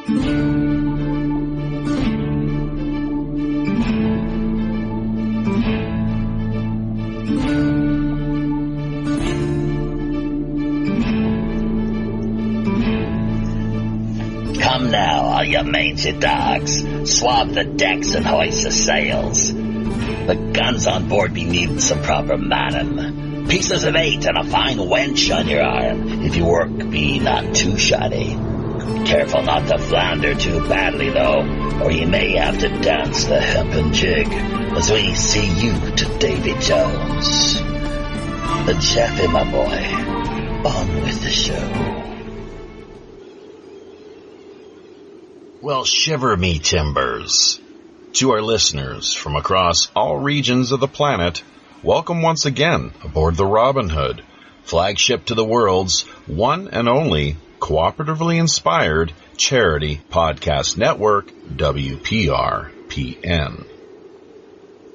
Come now, all you mangy dogs. Swab the decks and hoist the sails. The guns on board be needing some proper manning. Pieces of 8 and a fine wench on your arm, if your work be not too shoddy. Careful not to flounder too badly, though, or you may have to dance the hempen jig as we see you to Davy Jones. The Jeffy, my boy, on with the show. Well, shiver me timbers. To our listeners from across all regions of the planet, welcome once again aboard the Robin Hood, flagship to the world's one and only cooperatively inspired charity podcast network, WPRPN.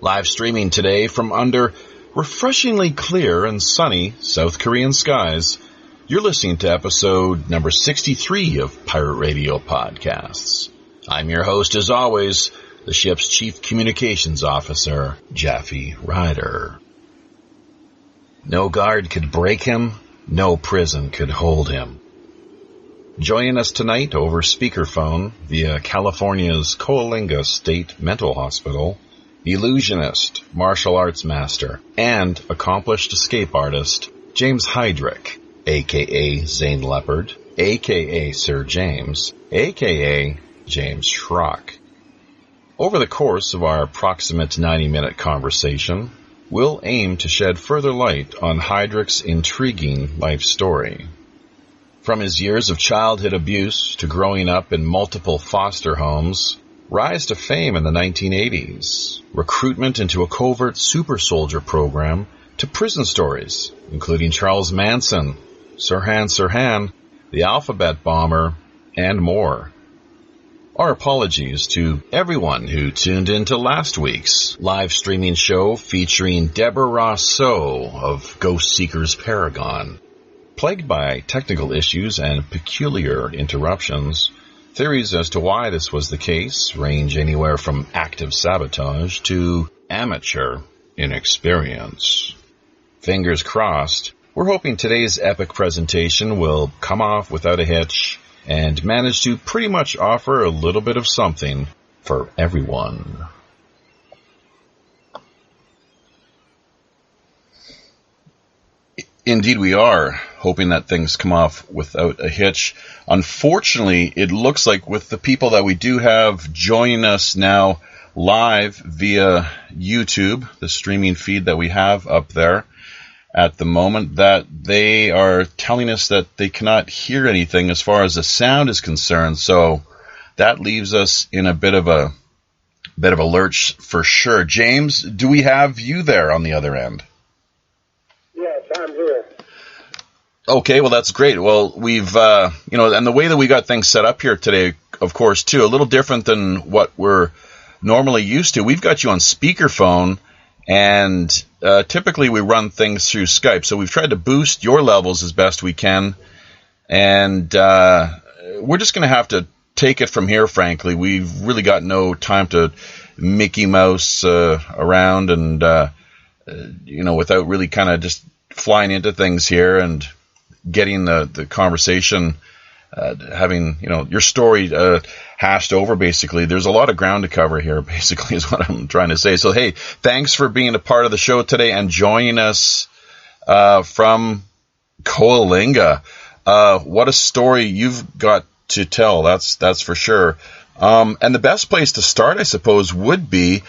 Live streaming today from under refreshingly clear and sunny South Korean skies, you're listening to episode number 63 of Pirate Radio Podcasts. I'm your host, as always, the ship's Chief Communications Officer, Jaffe Ryder. No guard could break him, no prison could hold him. Joining us tonight over speakerphone via California's Coalinga State Mental Hospital, illusionist, martial arts master, and accomplished escape artist, James Hydrick, a.k.a. Zane Leopard, a.k.a. Sir James, a.k.a. James Schrock. Over the course of our approximate 90-minute conversation, we'll aim to shed further light on Hydrick's intriguing life story. From his years of childhood abuse to growing up in multiple foster homes, rise to fame in the 1980s, recruitment into a covert super soldier program, to prison stories, including Charles Manson, Sirhan Sirhan, the Alphabet Bomber, and more. Our apologies to everyone who tuned into last week's live streaming show featuring Deborah Rousseau of Ghost Seekers Paragon. Plagued by technical issues and peculiar interruptions, theories as to why this was the case range anywhere from active sabotage to amateur inexperience. Fingers crossed, we're hoping today's epic presentation will come off without a hitch and manage to pretty much offer a little bit of something for everyone. Indeed we are, hoping that things come off without a hitch. Unfortunately, it looks like with the people that we do have joining us now live via YouTube, the streaming feed that we have up there at the moment, that they are telling us that they cannot hear anything as far as the sound is concerned. So that leaves us in a bit of a lurch for sure. James, do we have you there on the other end? Yes, I'm here. Okay, well, that's great. Well, we've, and the way that we got things set up here today, of course, too, a little different than what we're normally used to. We've got you on speakerphone, and typically we run things through Skype. So we've tried to boost your levels as best we can, and we're just going to have to take it from here, frankly. We've really got no time to Mickey Mouse around and, without really kind of just flying into things here and getting the conversation, having, your story hashed over, basically. There's a lot of ground to cover here, basically, is what I'm trying to say. So, hey, thanks for being a part of the show today and joining us from Coalinga. What a story you've got to tell, that's for sure. And the best place to start, I suppose, would be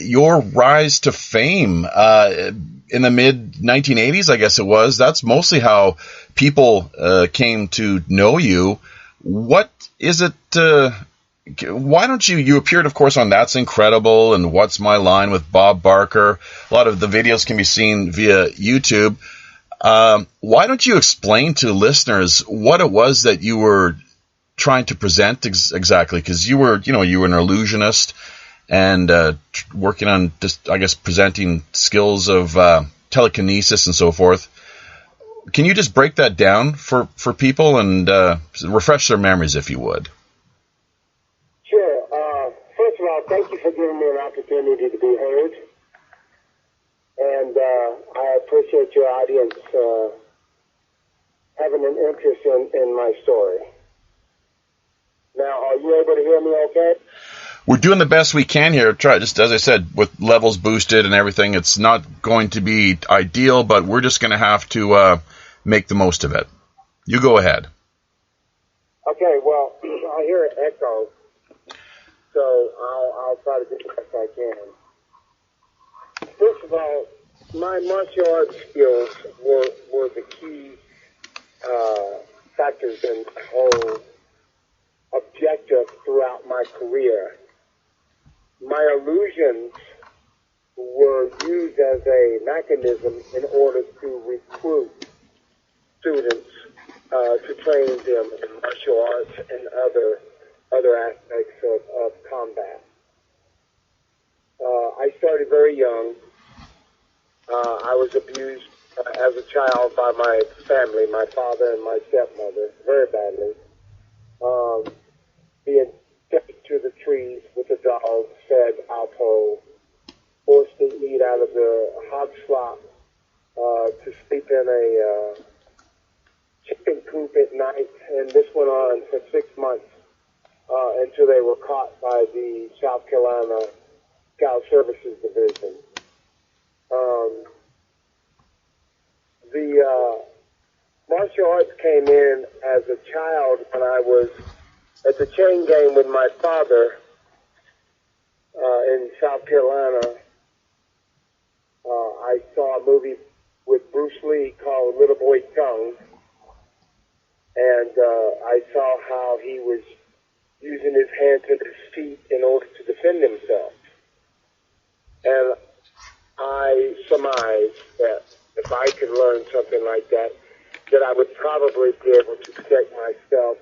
your rise to fame in the mid-1980s, I guess it was. That's mostly how people came to know you. What is it? Why don't you appeared, of course, on That's Incredible and What's My Line with Bob Barker. A lot of the videos can be seen via YouTube. Why don't you explain to listeners what it was that you were trying to present exactly? Because you were an illusionist and working on just, I guess, presenting skills of telekinesis and so forth. Can you just break that down for people and refresh their memories, if you would? Well, thank you for giving me an opportunity to be heard. And I appreciate your audience having an interest in my story. Now, are you able to hear me okay? We're doing the best we can here. Try, just as I said, with levels boosted and everything, it's not going to be ideal, but we're just going to have to make the most of it. You go ahead. Okay, well, I hear an echo, so I'll try to do the best I can. First of all, my martial arts skills were the key factors in my whole objective throughout my career. My illusions were used as a mechanism in order to recruit students to train them in martial arts and other aspects of combat. I started very young. I was abused as a child by my family, my father and my stepmother, very badly. Being kept to the trees with the dogs, fed alpo, forced to eat out of the hog slop, to sleep in a chicken coop at night, and this went on for 6 months until they were caught by the South Carolina Scout Services Division. The martial arts came in as a child when I was at the chain game with my father in South Carolina. I saw a movie with Bruce Lee called Little Boy Tongue, and I saw how he was using his hands and his feet in order to defend himself. And I surmised that if I could learn something like that, that I would probably be able to protect myself,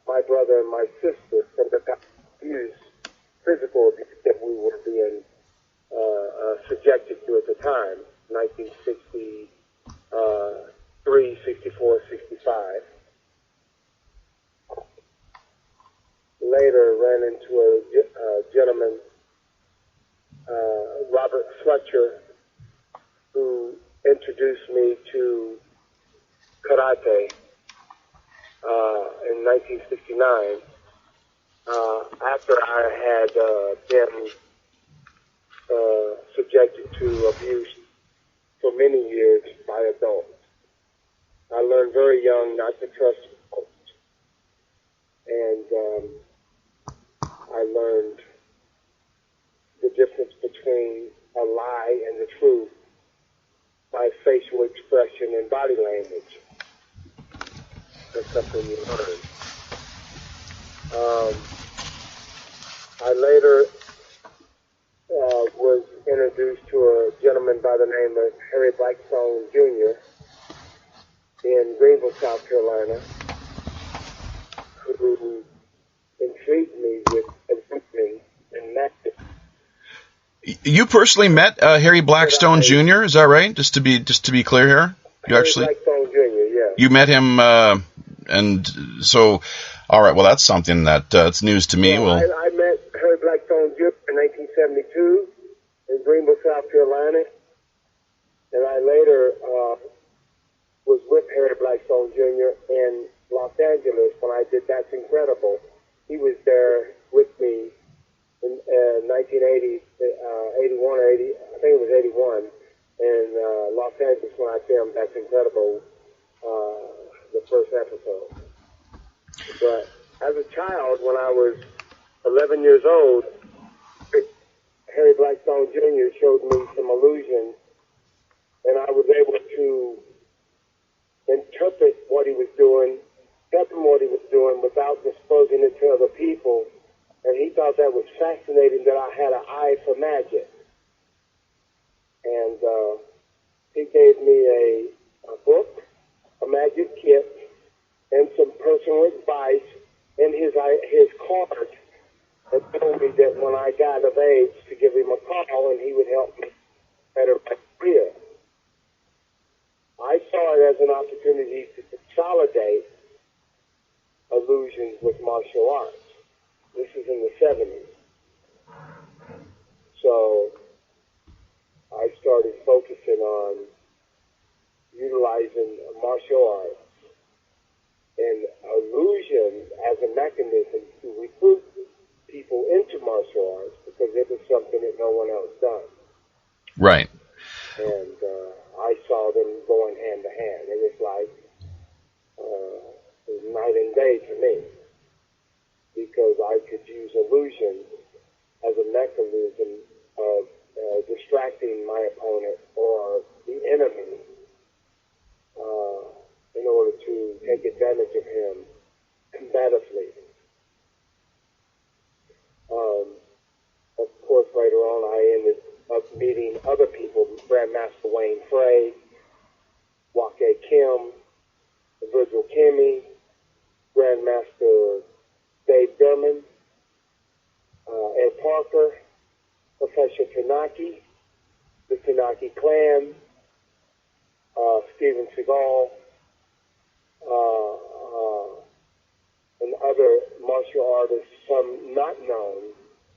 my brother, and my sister from the abuse, physical abuse that we were being subjected to at the time, 1963, 64, 65. Later ran into a gentleman, Robert Fletcher, who introduced me to karate in 1969, after I had been subjected to abuse for many years by adults. I learned very young not to trust adults, and I learned the difference between a lie and the truth by facial expression and body language. That's something you learn. I later was introduced to a gentleman by the name of Harry Blackstone Jr. in Greenville, South Carolina, who intrigued me with everything and magic. You personally met Harry Blackstone Jr., is that right? Just to be clear here, you Harry Blackstone Jr., yeah. You met him, and so, all right. Well, that's something that's news to me. Well, I met Harry Blackstone Jr. in 1972 in Greenville, South Carolina, and I later was with Harry Blackstone Jr. in Los Angeles when I did That's Incredible. He was there with me in 1980, 81 or 80, I think it was 81, in Los Angeles when I filmed That's Incredible, the first episode. But as a child, when I was 11 years old, Harry Blackstone Jr. showed me some illusions, and I was able to interpret what he was doing, tell him what he was doing without disclosing it to other people. And he thought that was fascinating, that I had an eye for magic. And he gave me a book, a magic kit, and some personal advice, and his card that told me that when I got of age to give him a call and he would help me better my career. I saw it as an opportunity to consolidate illusions with martial arts. This is in the 70s. So I started focusing on utilizing martial arts and illusion as a mechanism to recruit people into martial arts because it was something that no one else done. Right. And I saw them going hand to hand. It was like it was night and day to me because I could use illusion as a mechanism of distracting my opponent or the enemy in order to take advantage of him combatively. Of course, later on, I ended up meeting other people, Grandmaster Wayne Frey, Wake Kim, Virgil Kimmy, Grandmaster Dave Durman, Ed Parker, Professor Tanaki, the Tanaki Clan, Steven Seagal, and other martial artists, some not known,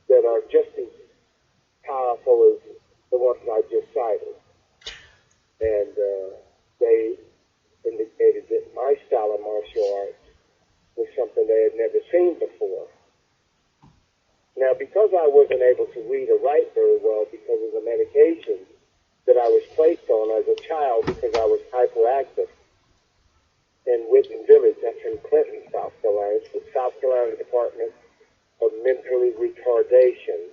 that are just as powerful as the ones I just cited. And they indicated that my style of martial arts was something they had never seen before. Now, because I wasn't able to read or write very well because of the medication that I was placed on as a child because I was hyperactive in Whitten Village, that's in Clinton, South Carolina. It's the South Carolina Department of Mentally Retardation.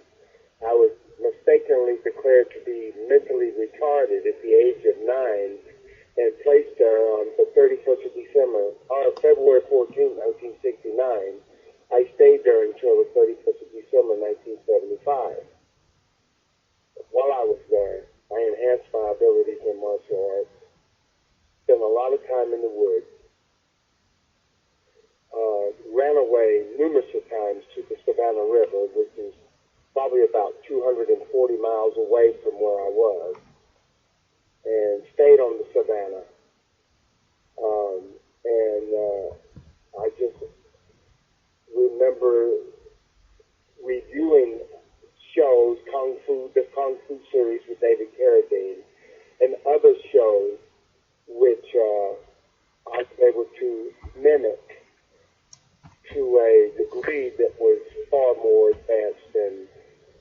I was mistakenly declared to be mentally retarded at the age of 9 and placed there on the 31st of February 14, 1969. I stayed there until the 31st of December, 1975. While I was there, I enhanced my abilities in martial arts, spent a lot of time in the woods, ran away numerous times to the Savannah River, which is probably about 240 miles away from where I was, and stayed on the Savannah. I just remember reviewing shows, the Kung Fu series with David Carradine, and other shows which I was able to mimic to a degree that was far more advanced than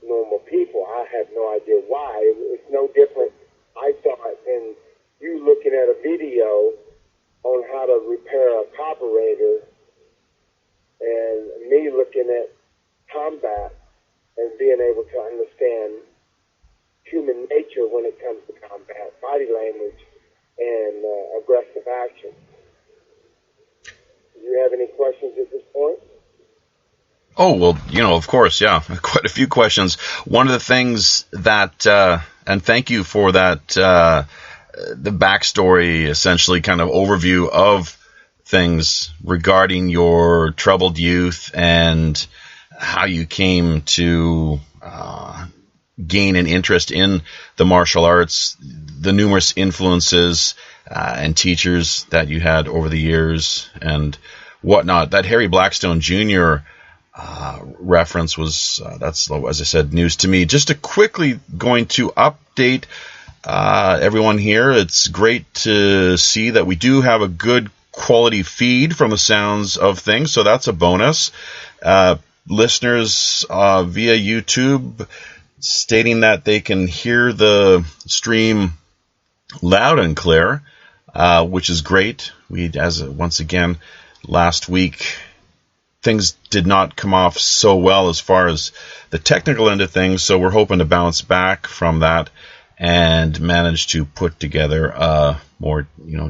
normal people. I have no idea why. It's no different, I thought, than you looking at a video on how to repair a carburetor and me looking at combat and being able to understand human nature when it comes to combat, body language, and aggressive action. Do you have any questions at this point? Oh, well, of course, yeah, quite a few questions. One of the things that, and thank you for that, the backstory, essentially kind of overview of things regarding your troubled youth and how you came to gain an interest in the martial arts, the numerous influences and teachers that you had over the years and whatnot. That Harry Blackstone Jr. Reference was, that's, as I said, news to me. Just to quickly going to update everyone here. It's great to see that we do have a good quality feed from the sounds of things, so that's a bonus. Listeners via YouTube stating that they can hear the stream loud and clear, which is great. Once again, last week, things did not come off so well as far as the technical end of things, so we're hoping to bounce back from that and manage to put together a more,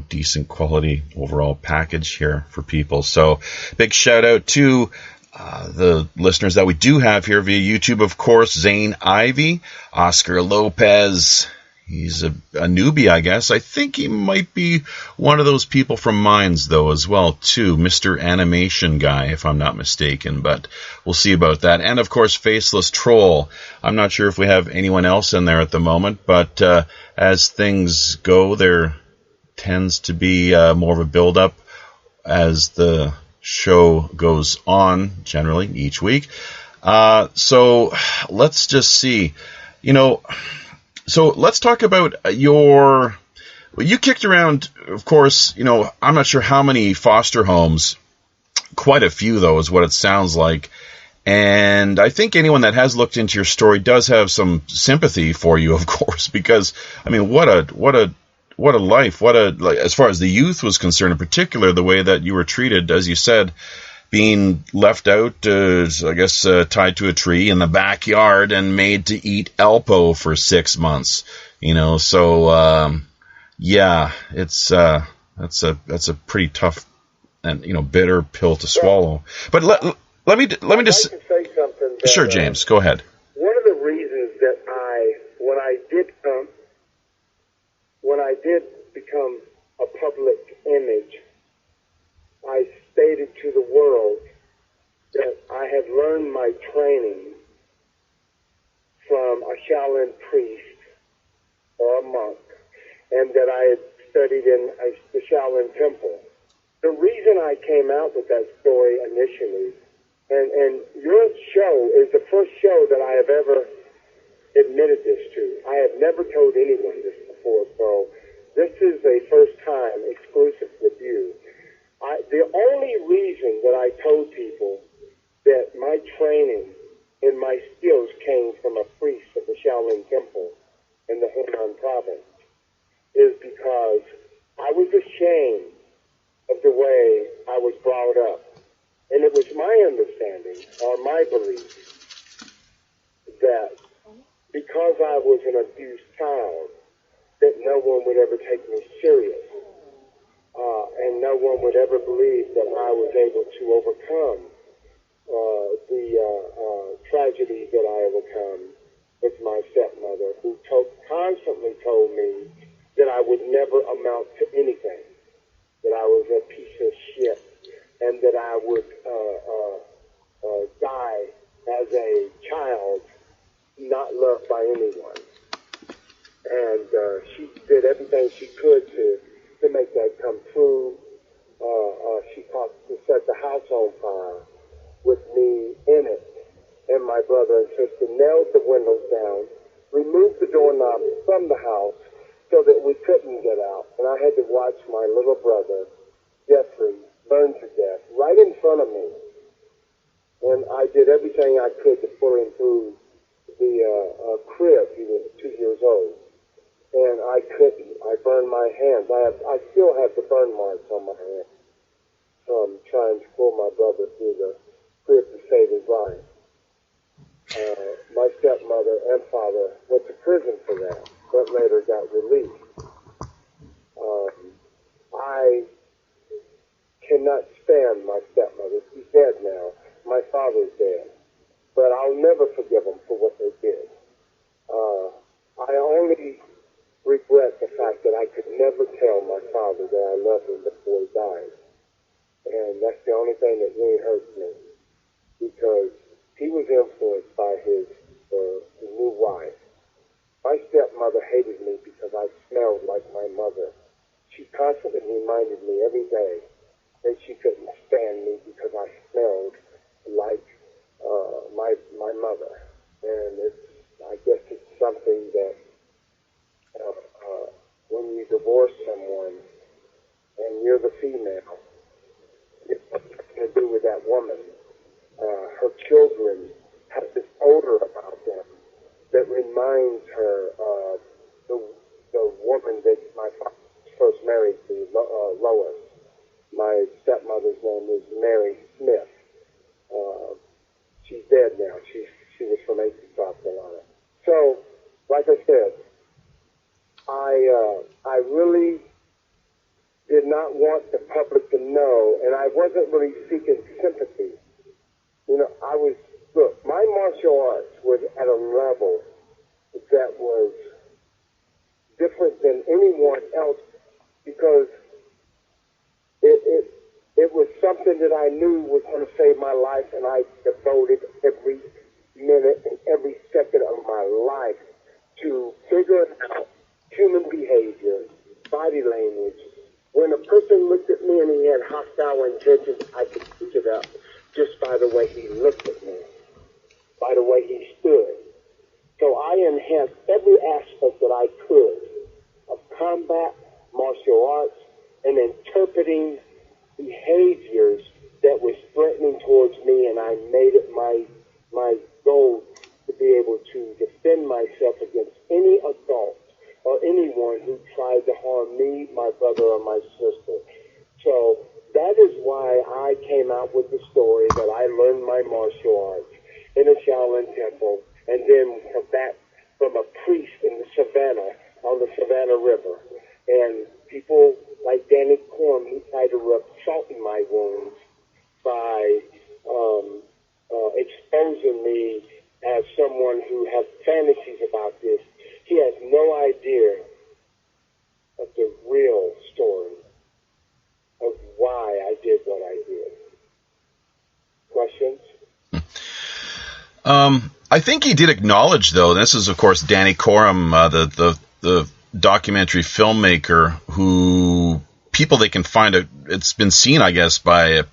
decent quality overall package here for people. So big shout out to the listeners that we do have here via YouTube, of course, Zane Ivy, Oscar Lopez. He's a newbie, I guess. I think he might be one of those people from Mines, though, as well, too. Mr. Animation Guy, if I'm not mistaken. But we'll see about that. And, of course, Faceless Troll. I'm not sure if we have anyone else in there at the moment. But as things go, there tends to be more of a build-up as the show goes on, generally, each week. So let's just see. So let's talk about you kicked around, of course, I'm not sure how many foster homes, quite a few though is what it sounds like. And I think anyone that has looked into your story does have some sympathy for you, of course, because, I mean, what a life, as far as the youth was concerned in particular, the way that you were treated, as you said, being left out, tied to a tree in the backyard and made to eat Elpo for 6 months, so, that's a pretty tough and, bitter pill to swallow. But let me just I'd like to say something. Sure, James, go ahead. One of the reasons that when I did become a public image, I stated to the world that I had learned my training from a Shaolin priest or a monk, and that I had studied in the Shaolin temple. The reason I came out with that story initially, and your show is the first show that I have ever admitted this to. I have never told anyone this before, so this is a first time exclusive with you. The only reason that I told people that my training and my skills came from a priest of the Shaolin Temple in the Hunan province is because I was ashamed of the way I was brought up. And it was my understanding, or my belief, that because I was an abused child, that no one would ever take me serious. And no one would ever believe that I was able to overcome the tragedy that I overcome with my stepmother, who constantly told me that I would never amount to anything, that I was a piece of shit, and that I would die as a child, not loved by anyone. And she did everything she could to make that come true. She fought to set the house on fire with me in it, and my brother and sister nailed the windows down, removed the doorknob from the house so that we couldn't get out. And I had to watch my little brother, Jeffrey, burn to death right in front of me. And I did everything I could to pull him through the crib. He was 2 years old. And I couldn't. I burned my hands. I still have the burn marks on my hand from trying to pull my brother through the crib to save his life. My stepmother and father went to prison for that, but later got released. I cannot stand my stepmother. She's dead now. My father's dead. But I'll never forgive them for what they did. I only regret the fact that I could never tell my father that I loved him before he died. And that's the only thing that really hurts me, because he was influenced by his new wife. My stepmother hated me because I smelled like my mother. She constantly reminded me every day that she couldn't stand me because I smelled like my mother. And I guess it's something that when you divorce someone and you're the female, it's something to do with that woman. Her children have this odor about them that reminds her of the woman that my father first married to, Lois. My stepmother's name is Mary Smith. She's dead now. She was from Aiken, South Carolina. So, like I said, I really did not want the public to know, and I wasn't really seeking sympathy. My martial arts was at a level that was different than anyone else, because it was something that I knew was going to save my life, and I devoted every minute and every second of my life to figure out human behavior, body language. When a person looked at me and he had hostile intentions, I could pick it up just by the way he looked at me. by the way he stood. So I enhanced every aspect that I could of combat, martial arts, and interpreting behaviors that was threatening towards me, and I made it my goal to be able to defend myself against any adult or anyone who tried to harm me, my brother, or my sister. So that is why I came out with the story that I learned my martial arts in a Shaolin temple, and then from a priest in the Savannah, on the Savannah River. And people like Danny Corm, who tried to rub salt in my wounds by exposing me as someone who has fantasies about this. He has no idea of the real story of why I did what I did. Questions? I think he did acknowledge, though, this is, of course, Danny Corum, the documentary filmmaker who people they can find, it's been seen, I guess, by,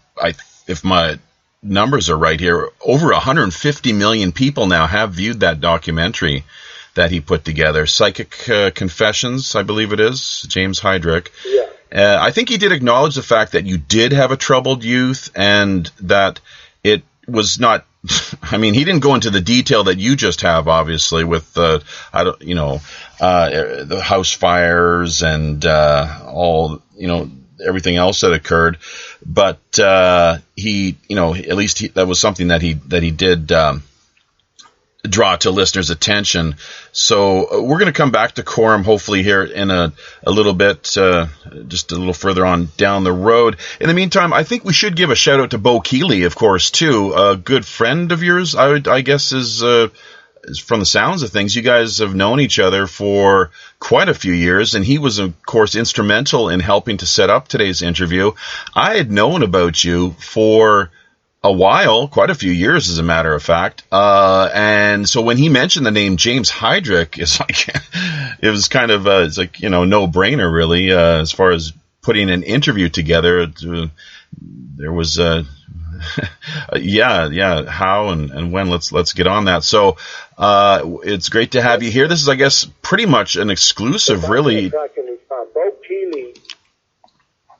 if my numbers are right here, over 150 million people now have viewed that documentary that he put together. Psychic Confessions, I believe it is, James Hydrick. Yeah. I think he did acknowledge the fact that you did have a troubled youth and that it was not, I mean, he didn't go into the detail that you just have, obviously, with the house fires and all, everything else that occurred. But he, at least that was something that he did draw to listeners' attention. So we're going to come back to Corum hopefully here in a little bit, just a little further on down the road. In the meantime, I think we should give a shout out to Bo Keeley, of course, too. A good friend of yours, I guess, is from the sounds of things. You guys have known each other for quite a few years, and he was, of course, instrumental in helping to set up today's interview. I had known about you for a while, quite a few years, as a matter of fact. And so when he mentioned the name James Hydrick, it was kind of, it's like, no brainer really, as far as putting an interview together. There was, how and when, let's get on that. So, it's great to have you here. This is, I guess, pretty much an exclusive, really. Bo Keeley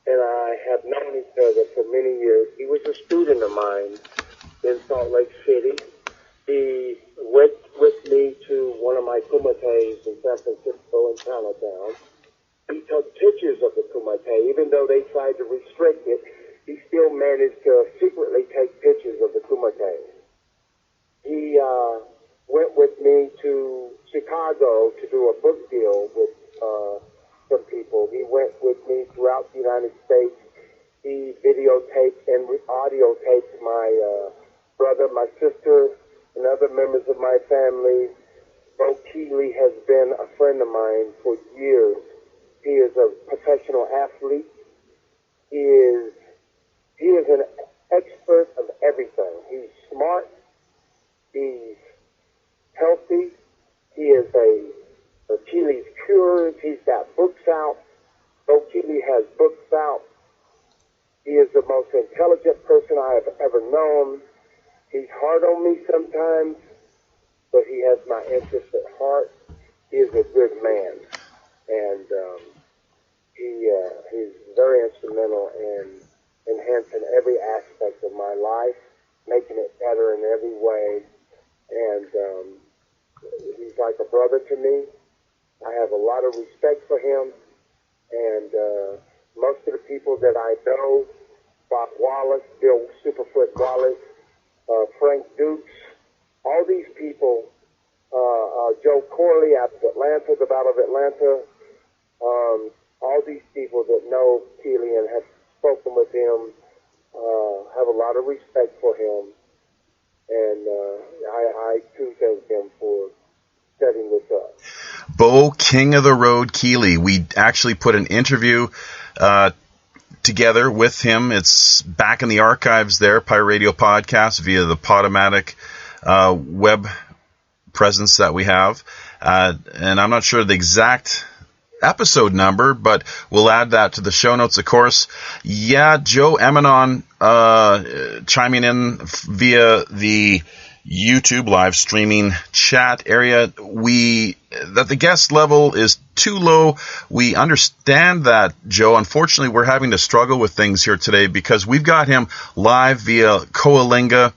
and I have known each other for many years. He was a student of mine in Salt Lake City. He went with me to one of my kumites in San Francisco in Chinatown. He took pictures of the kumite. Even though they tried to restrict it, he still managed to secretly take pictures of the kumite. He went with me to Chicago to do a book deal with some people. He went with me throughout the United States. He videotaped and audio taped my brother, my sister, and other members of my family. Bo Keeley has been a friend of mine for years. He is a professional athlete. He is an expert of everything. He's smart. He's healthy. He is a Keeley's Cures. He's got books out. Bo Keeley has books out. He is the most intelligent person I have ever known. He's hard on me sometimes, but he has my interest at heart. He is a good man, and he's very instrumental in enhancing every aspect of my life, making it better in every way, and he's like a brother to me. I have a lot of respect for him, and most of the people that I know, Bob Wallace, Bill Superfoot Wallace, Frank Dukes, all these people, Joe Corley out of Atlanta, the Battle of Atlanta, all these people that know Keeley and have spoken with him have a lot of respect for him, and I too thank him for setting this up. Bo King of the Road Keeley. We actually put an interview together with him. It's back in the archives there, Pirate Radio Podcast, via the Podomatic web presence that we have. And I'm not sure the exact episode number, but we'll add that to the show notes, of course. Yeah, Joe Emanon chiming in via the YouTube live streaming chat area. That the guest level is too low. We understand that, Joe. Unfortunately, we're having to struggle with things here today because we've got him live via Coalinga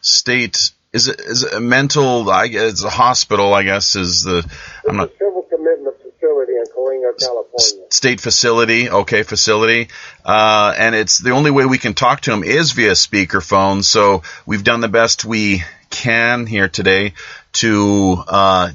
State. Is it a mental? It's a hospital, I guess. It's a civil commitment facility in Coalinga, California. State facility, facility. And it's the only way we can talk to him is via speakerphone. So we've done the best we can here today to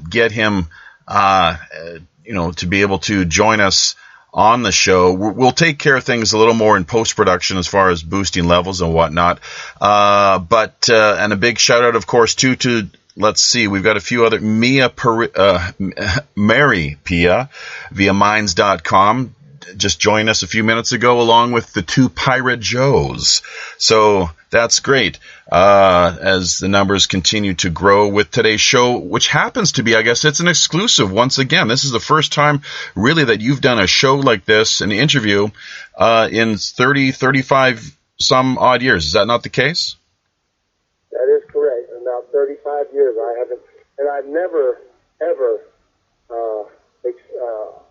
get him, to be able to join us on the show. We'll take care of things a little more in post-production as far as boosting levels and whatnot. But a big shout out, of course, to let's see, we've got a few other, Mary Pia via minds.com. Just joined us a few minutes ago along with the two Pirate Joes. So that's great as the numbers continue to grow with today's show, which happens to be, I guess, it's an exclusive once again. This is the first time really that you've done a show like this, an interview, in 35 some odd years. Is that not the case? That is correct. In about 35 years I haven't, and I've never, ever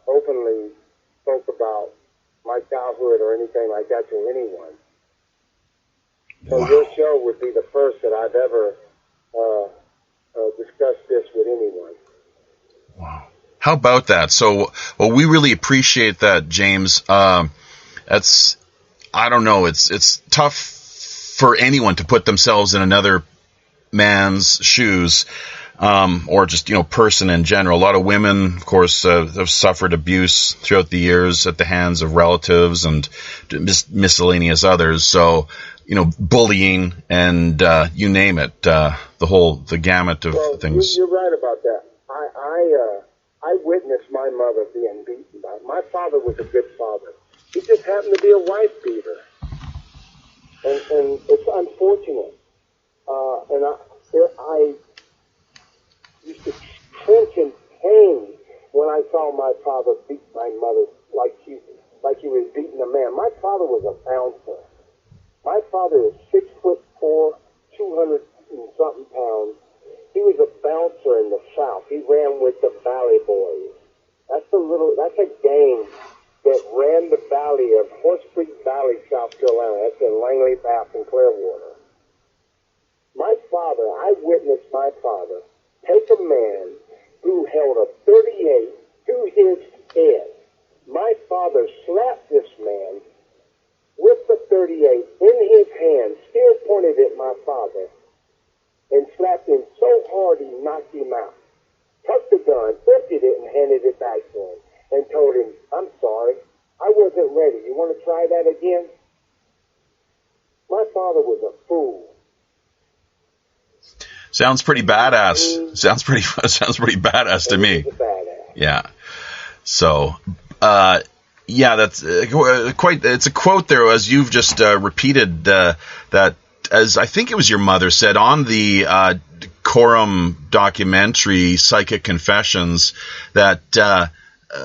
openly spoke about my childhood or anything like that to anyone. So Wow. Your show would be the first that I've ever discussed this with anyone. Wow. How about that? So, well, we really appreciate that, James. It's tough for anyone to put themselves in another man's shoes. Or just, person in general. A lot of women, of course, have suffered abuse throughout the years at the hands of relatives and miscellaneous others. So, bullying and you name it, the gamut of things. You're right about that. I witnessed my mother being beaten. My father was a good father. He just happened to be a wife beater, and it's unfortunate. And I used to cringe in pain when I saw my father beat my mother like he was beating a man. My father was a bouncer. My father is 6'4", 200 and something pounds. He was a bouncer in the South. He ran with the Valley Boys. That's a gang that ran the valley of Horse Creek Valley, South Carolina. That's in Langley, Bath, and Clearwater. I witnessed my father take a man who held a .38 to his head. My father slapped this man with the .38 in his hand, still pointed at my father, and slapped him so hard he knocked him out. Took the gun, emptied it, and handed it back to him, and told him, "I'm sorry, I wasn't ready. You want to try that again?" My father was a fool. Sounds pretty badass. Sounds pretty badass to me. Yeah. So, that's it's a quote there, as you've just repeated, that, as I think it was your mother said on the Quorum documentary, Psychic Confessions, that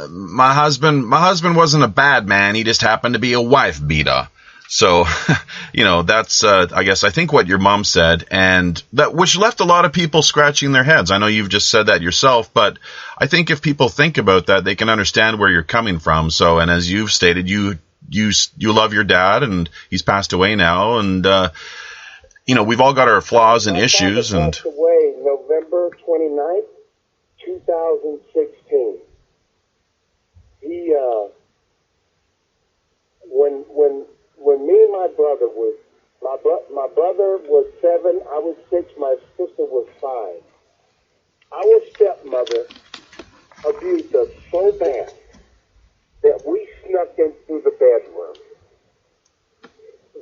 my husband wasn't a bad man. He just happened to be a wife beater. So, that's, I think what your mom said, and that, which left a lot of people scratching their heads. I know you've just said that yourself, but I think if people think about that, they can understand where you're coming from. So, and as you've stated, you love your dad, and he's passed away now, and, we've all got our flaws and issues. My father passed away November 29th, 2016. He, when me and my brother my brother was 7, I was 6, my sister was 5. Our stepmother abused us so bad that we snuck in through the bedroom,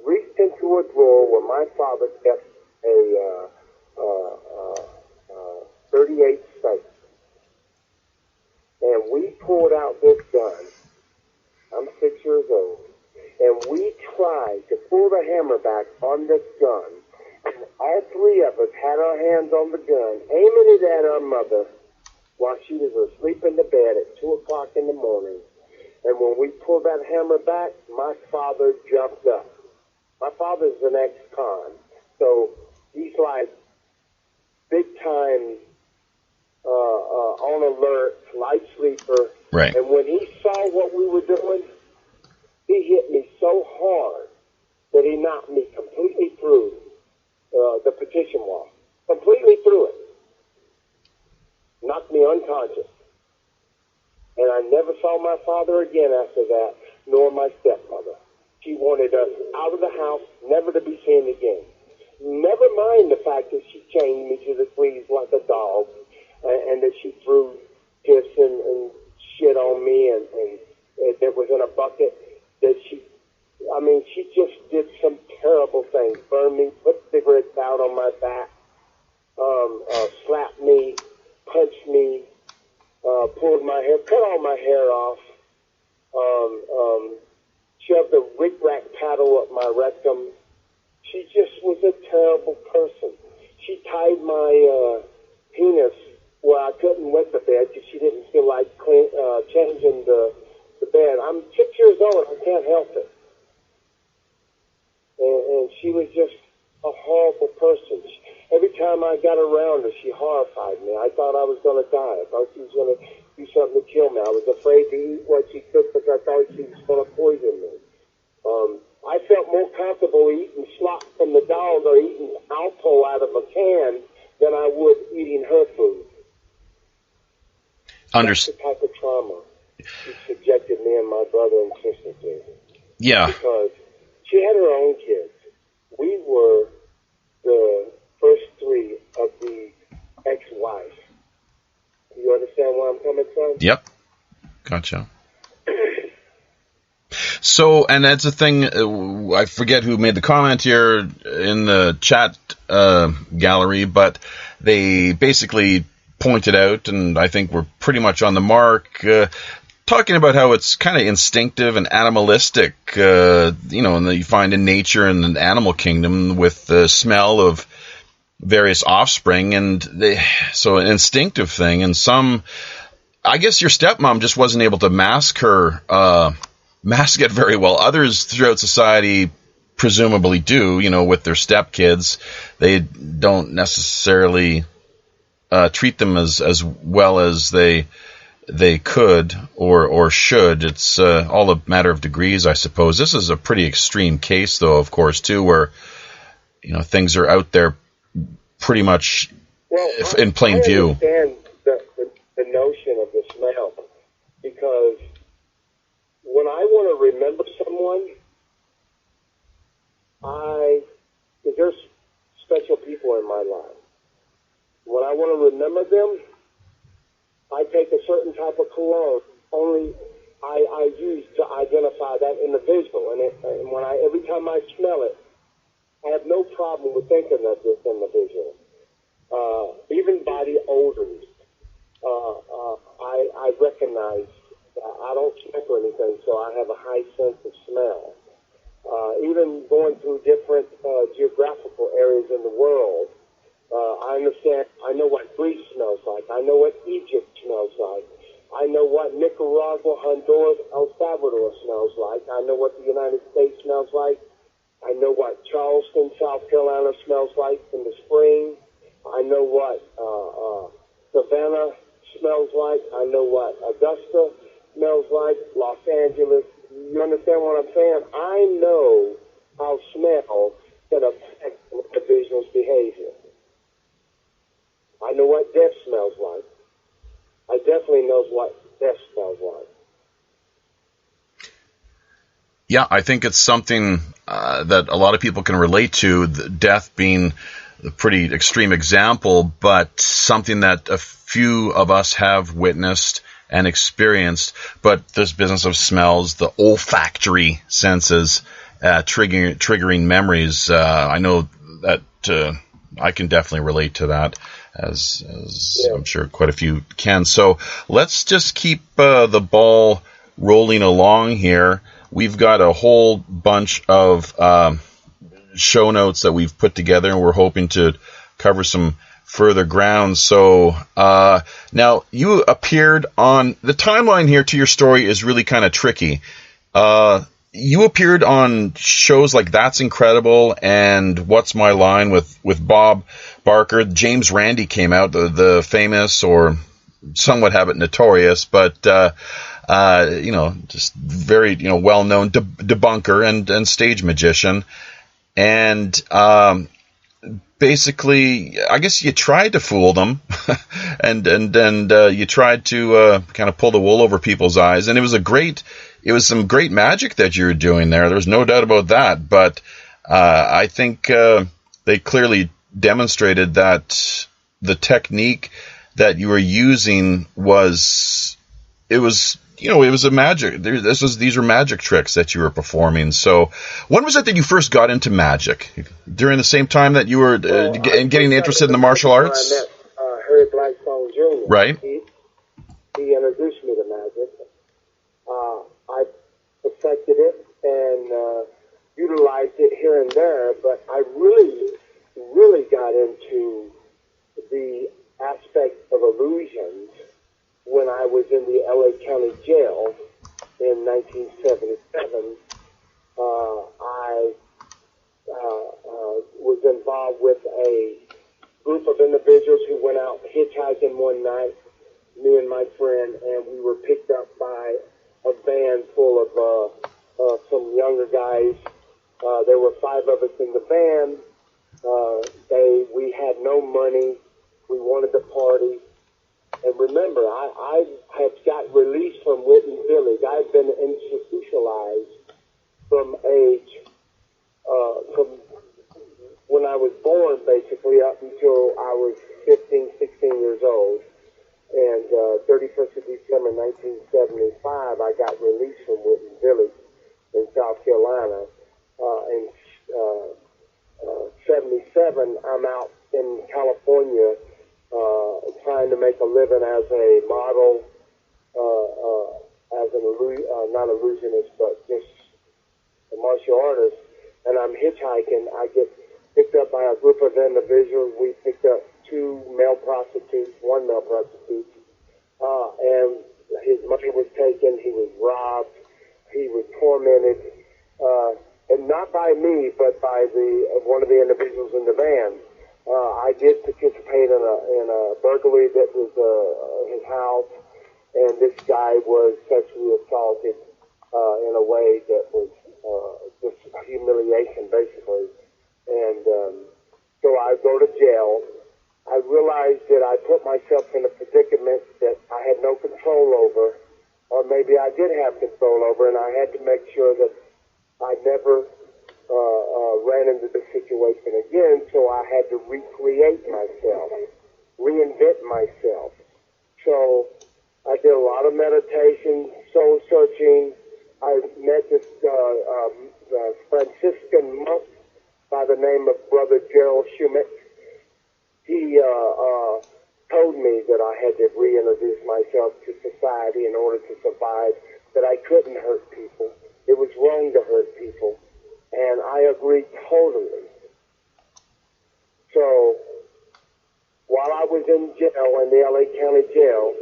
reached into a drawer where my father kept a 38 sight, and we pulled out this gun. I'm 6 years old. And we tried to pull the hammer back on this gun. And all three of us had our hands on the gun, aiming it at our mother while she was asleep in the bed at 2 o'clock in the morning. And when we pulled that hammer back, my father jumped up. My father's an ex-con, so he's like smoker. Right. And when he saw what we were doing, he hit me so hard that he knocked me completely through the petition wall. Completely through it. Knocked me unconscious. And I never saw my father again after that, nor my stepmother. She wanted us out of the house, never to be seen again. Never mind the fact that she chained me to the trees like a dog, and that she threw piss and shit on me, and that was in a bucket. That she just did some terrible things. Burned me, put cigarettes out on my back, slapped me, punched me, pulled my hair, cut all my hair off, shoved a rick-rack paddle up my rectum. She just was a terrible person. She tied my penis where I couldn't wet the bed because she didn't feel like changing the bed. I'm 6 years old. I can't help it. And she was just a horrible person. Every time I got around her, she horrified me. I thought I was going to die. I thought she was going to do something to kill me. I was afraid to eat what she cooked because I thought she was going to poison me. I felt more comfortable eating slop from the dog or eating Alpo out of a can than I would eating her food. That's the type of trauma she subjected me and my brother and sister to. Yeah. Because she had her own kids. We were the first three of the ex-wife. You understand where I'm coming from? Yep. Gotcha. So, and that's the thing, I forget who made the comment here in the chat gallery, but they basically pointed out, and I think we're pretty much on the mark, talking about how it's kind of instinctive and animalistic, and that you find in nature and the animal kingdom with the smell of various offspring, and so an instinctive thing. And I guess your stepmom just wasn't able to mask it very well. Others throughout society presumably do, with their stepkids. They don't necessarily treat them as well as they could or should. It's all a matter of degrees, I suppose. This is a pretty extreme case, though, of course, too, where things are out there pretty much in plain view. I understand the notion of the smell, because when I want to remember someone, there's special people in my life. When I want to remember them, I take a certain type of cologne. Only I use to identify that individual, and every time I smell it, I have no problem with thinking of this individual. Even body odors, I recognize. I don't smoke or anything, so I have a high sense of smell. Even going through different geographical areas in the world, I understand. I know what Greece smells like. I know what Egypt smells like. I know what Nicaragua, Honduras, El Salvador smells like. I know what the United States smells like. I know what Charleston, South Carolina smells like in the spring. I know what Savannah smells like. I know what Augusta smells like, Los Angeles. You understand what I'm saying? I know how smell can affect an individual's behavior. I know what death smells like. I definitely know what death smells like. Yeah, I think it's something that a lot of people can relate to, death being a pretty extreme example, but something that a few of us have witnessed and experienced. But this business of smells, the olfactory senses, triggering memories, I know that I can definitely relate to that, as I'm sure quite a few can. So let's just keep the ball rolling along here. We've got a whole bunch of show notes that we've put together, and we're hoping to cover some further ground. So now you appeared on the timeline here to your story is really kind of tricky. You appeared on shows like That's Incredible and What's My Line with Bob Barker. James Randi came out, the famous or somewhat have it notorious, but just very well-known debunker and stage magician, and basically, I guess you tried to fool them, and you tried to kind of pull the wool over people's eyes, and it was some great magic that you were doing there. There's no doubt about that, but I think they clearly demonstrated that the technique that you were using was a magic. These were magic tricks that you were performing. So, when was it that you first got into magic? During the same time that you were getting interested in the martial arts? I met Harry Blackstone Jr. Right. He introduced me to magic. I perfected it and utilized it here and there, but I really got into the aspect of illusions when I was in the LA County Jail in 1977. I was involved with a group of individuals who went out hitchhiking one night, me and my friend, and we were picked up by a van full of some younger guys. There were 5 of us in the van. We had no money. We wanted to party. And remember, I had got released from Whitney Village. I had been institutionalized from when I was born, basically, up until I was 15, 16 years old. And 31st of December 1975, I got released from Whitney Village in South Carolina. In 77, I'm out in California trying to make a living as a model, as not illusionist, but just a martial artist. And I'm hitchhiking. I get picked up by a group of individuals. We picked up 1 male prostitute, and his money was taken. He was robbed. He was tormented, and not by me, but by one of the individuals in the van. I did participate in a burglary that was his house, and this guy was sexually assaulted in a way that was just humiliation, basically. And so I go to jail. I realized that I put myself in a predicament that I had no control over, or maybe I did have control over, and I had to make sure that I never ran into the situation again, so I had to recreate myself, reinvent myself. So I did a lot of meditation, soul searching. I met this Franciscan monk by the name of Brother Gerald Schumett. He told me that I had to reintroduce myself to society in order to survive, that I couldn't hurt people. It was wrong to hurt people. And I agreed totally. So, while I was in jail, in the LA County Jail,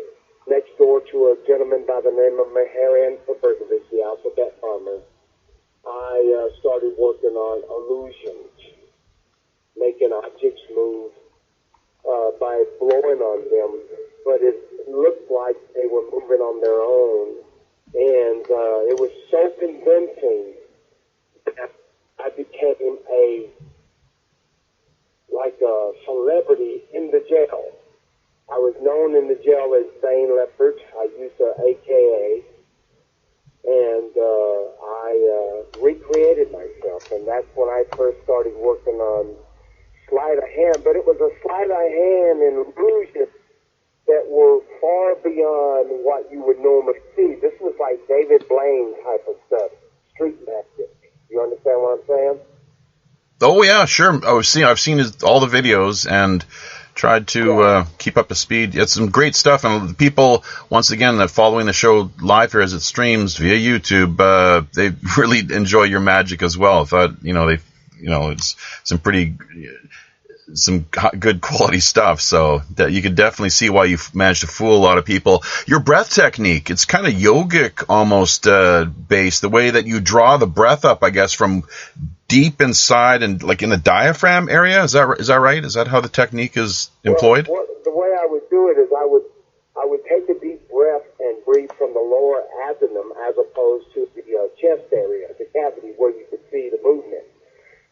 next door to a gentleman by the name of Maharian Fabergovich, the alphabet farmer, I started working on illusions, making objects move by blowing on them, but it looked like they were moving on their own. And it was so convincing that I became a celebrity in the jail. I was known in the jail as Zane Leopard. I used an AKA, and I recreated myself, and that's when I first started working on sleight of hand. But it was a sleight of hand and illusion that were far beyond what you would normally see. This was like David Blaine type of stuff, street magic. You understand what I'm saying? Oh yeah, sure. I've seen all the videos and tried to keep up to speed. It's some great stuff, and people, once again, that following the show live here as it streams via YouTube, they really enjoy your magic as well. I thought, it's some good quality stuff, so that you could definitely see why you've managed to fool a lot of people. Your breath technique, it's kind of yogic almost based, the way that you draw the breath up, I guess, from deep inside and like in the diaphragm area. Is that right? Is that how the technique is employed? Well, the way I would do it is I would would take a deep breath and breathe from the lower abdomen as opposed to the chest area, the cavity where you could see the movement.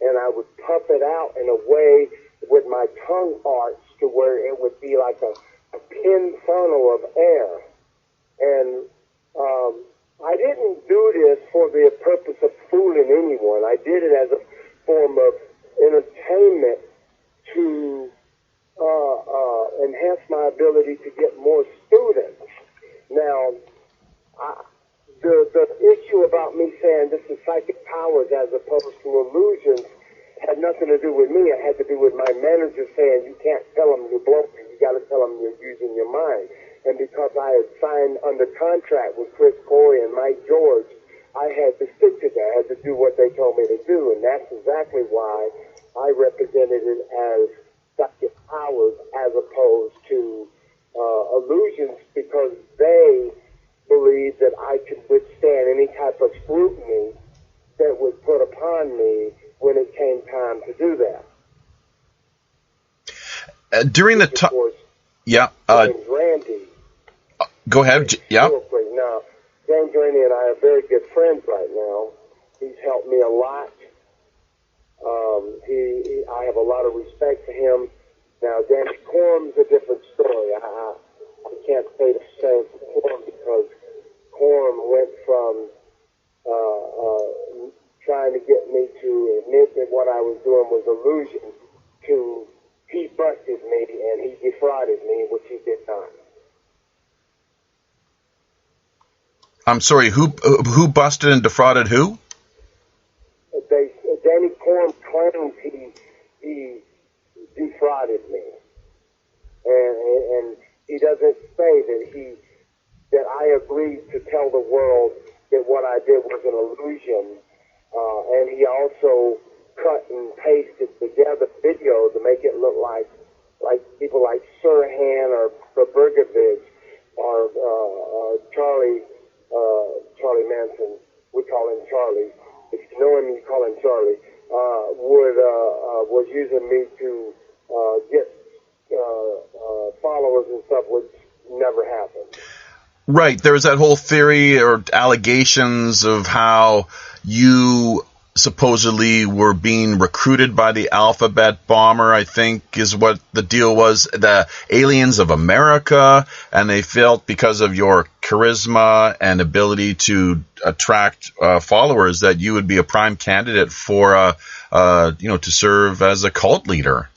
And I would puff it out in a way with my tongue arched to where it would be like a pin funnel of air. And I didn't do this for the purpose of fooling anyone. I did it as a form of entertainment to enhance my ability to get more students. Now, the issue about me saying this is psychic powers as opposed to illusions had nothing to do with me. It had to do with my manager saying, you can't tell them you're broken. You got to tell them you're using your mind. And because I had signed under contract with Chris Corey and Mike George, I had to stick to that. I had to do what they told me to do. And that's exactly why I represented it as psychic powers as opposed to illusions, because they believed that I could withstand any type of scrutiny that was put upon me when it came time to do that. During the time... Yeah. James Randi. Go ahead. Yeah. Now, James Randi and I are very good friends right now. He's helped me a lot. I have a lot of respect for him. Now, Danny Corm's a different story. I can't say the same for Corm because Corm went from trying to get me to admit that what I was doing was illusion to he busted me and he defrauded me, which he did not. I'm sorry, who busted and defrauded who? Danny Corm claims he defrauded me, and he doesn't say that I agreed to tell the world that what I did was an illusion, and he also cut and pasted together video to make it look like people like Sirhan or Bergovich or Charlie Manson. We call him Charlie. If you know him, you call him Charlie. Was using me to get followers and stuff, which never happened. Right. There's that whole theory or allegations of how you supposedly were being recruited by the alphabet bomber, I think is what the deal was, the aliens of America, and they felt because of your charisma and ability to attract followers that you would be a prime candidate for, to serve as a cult leader.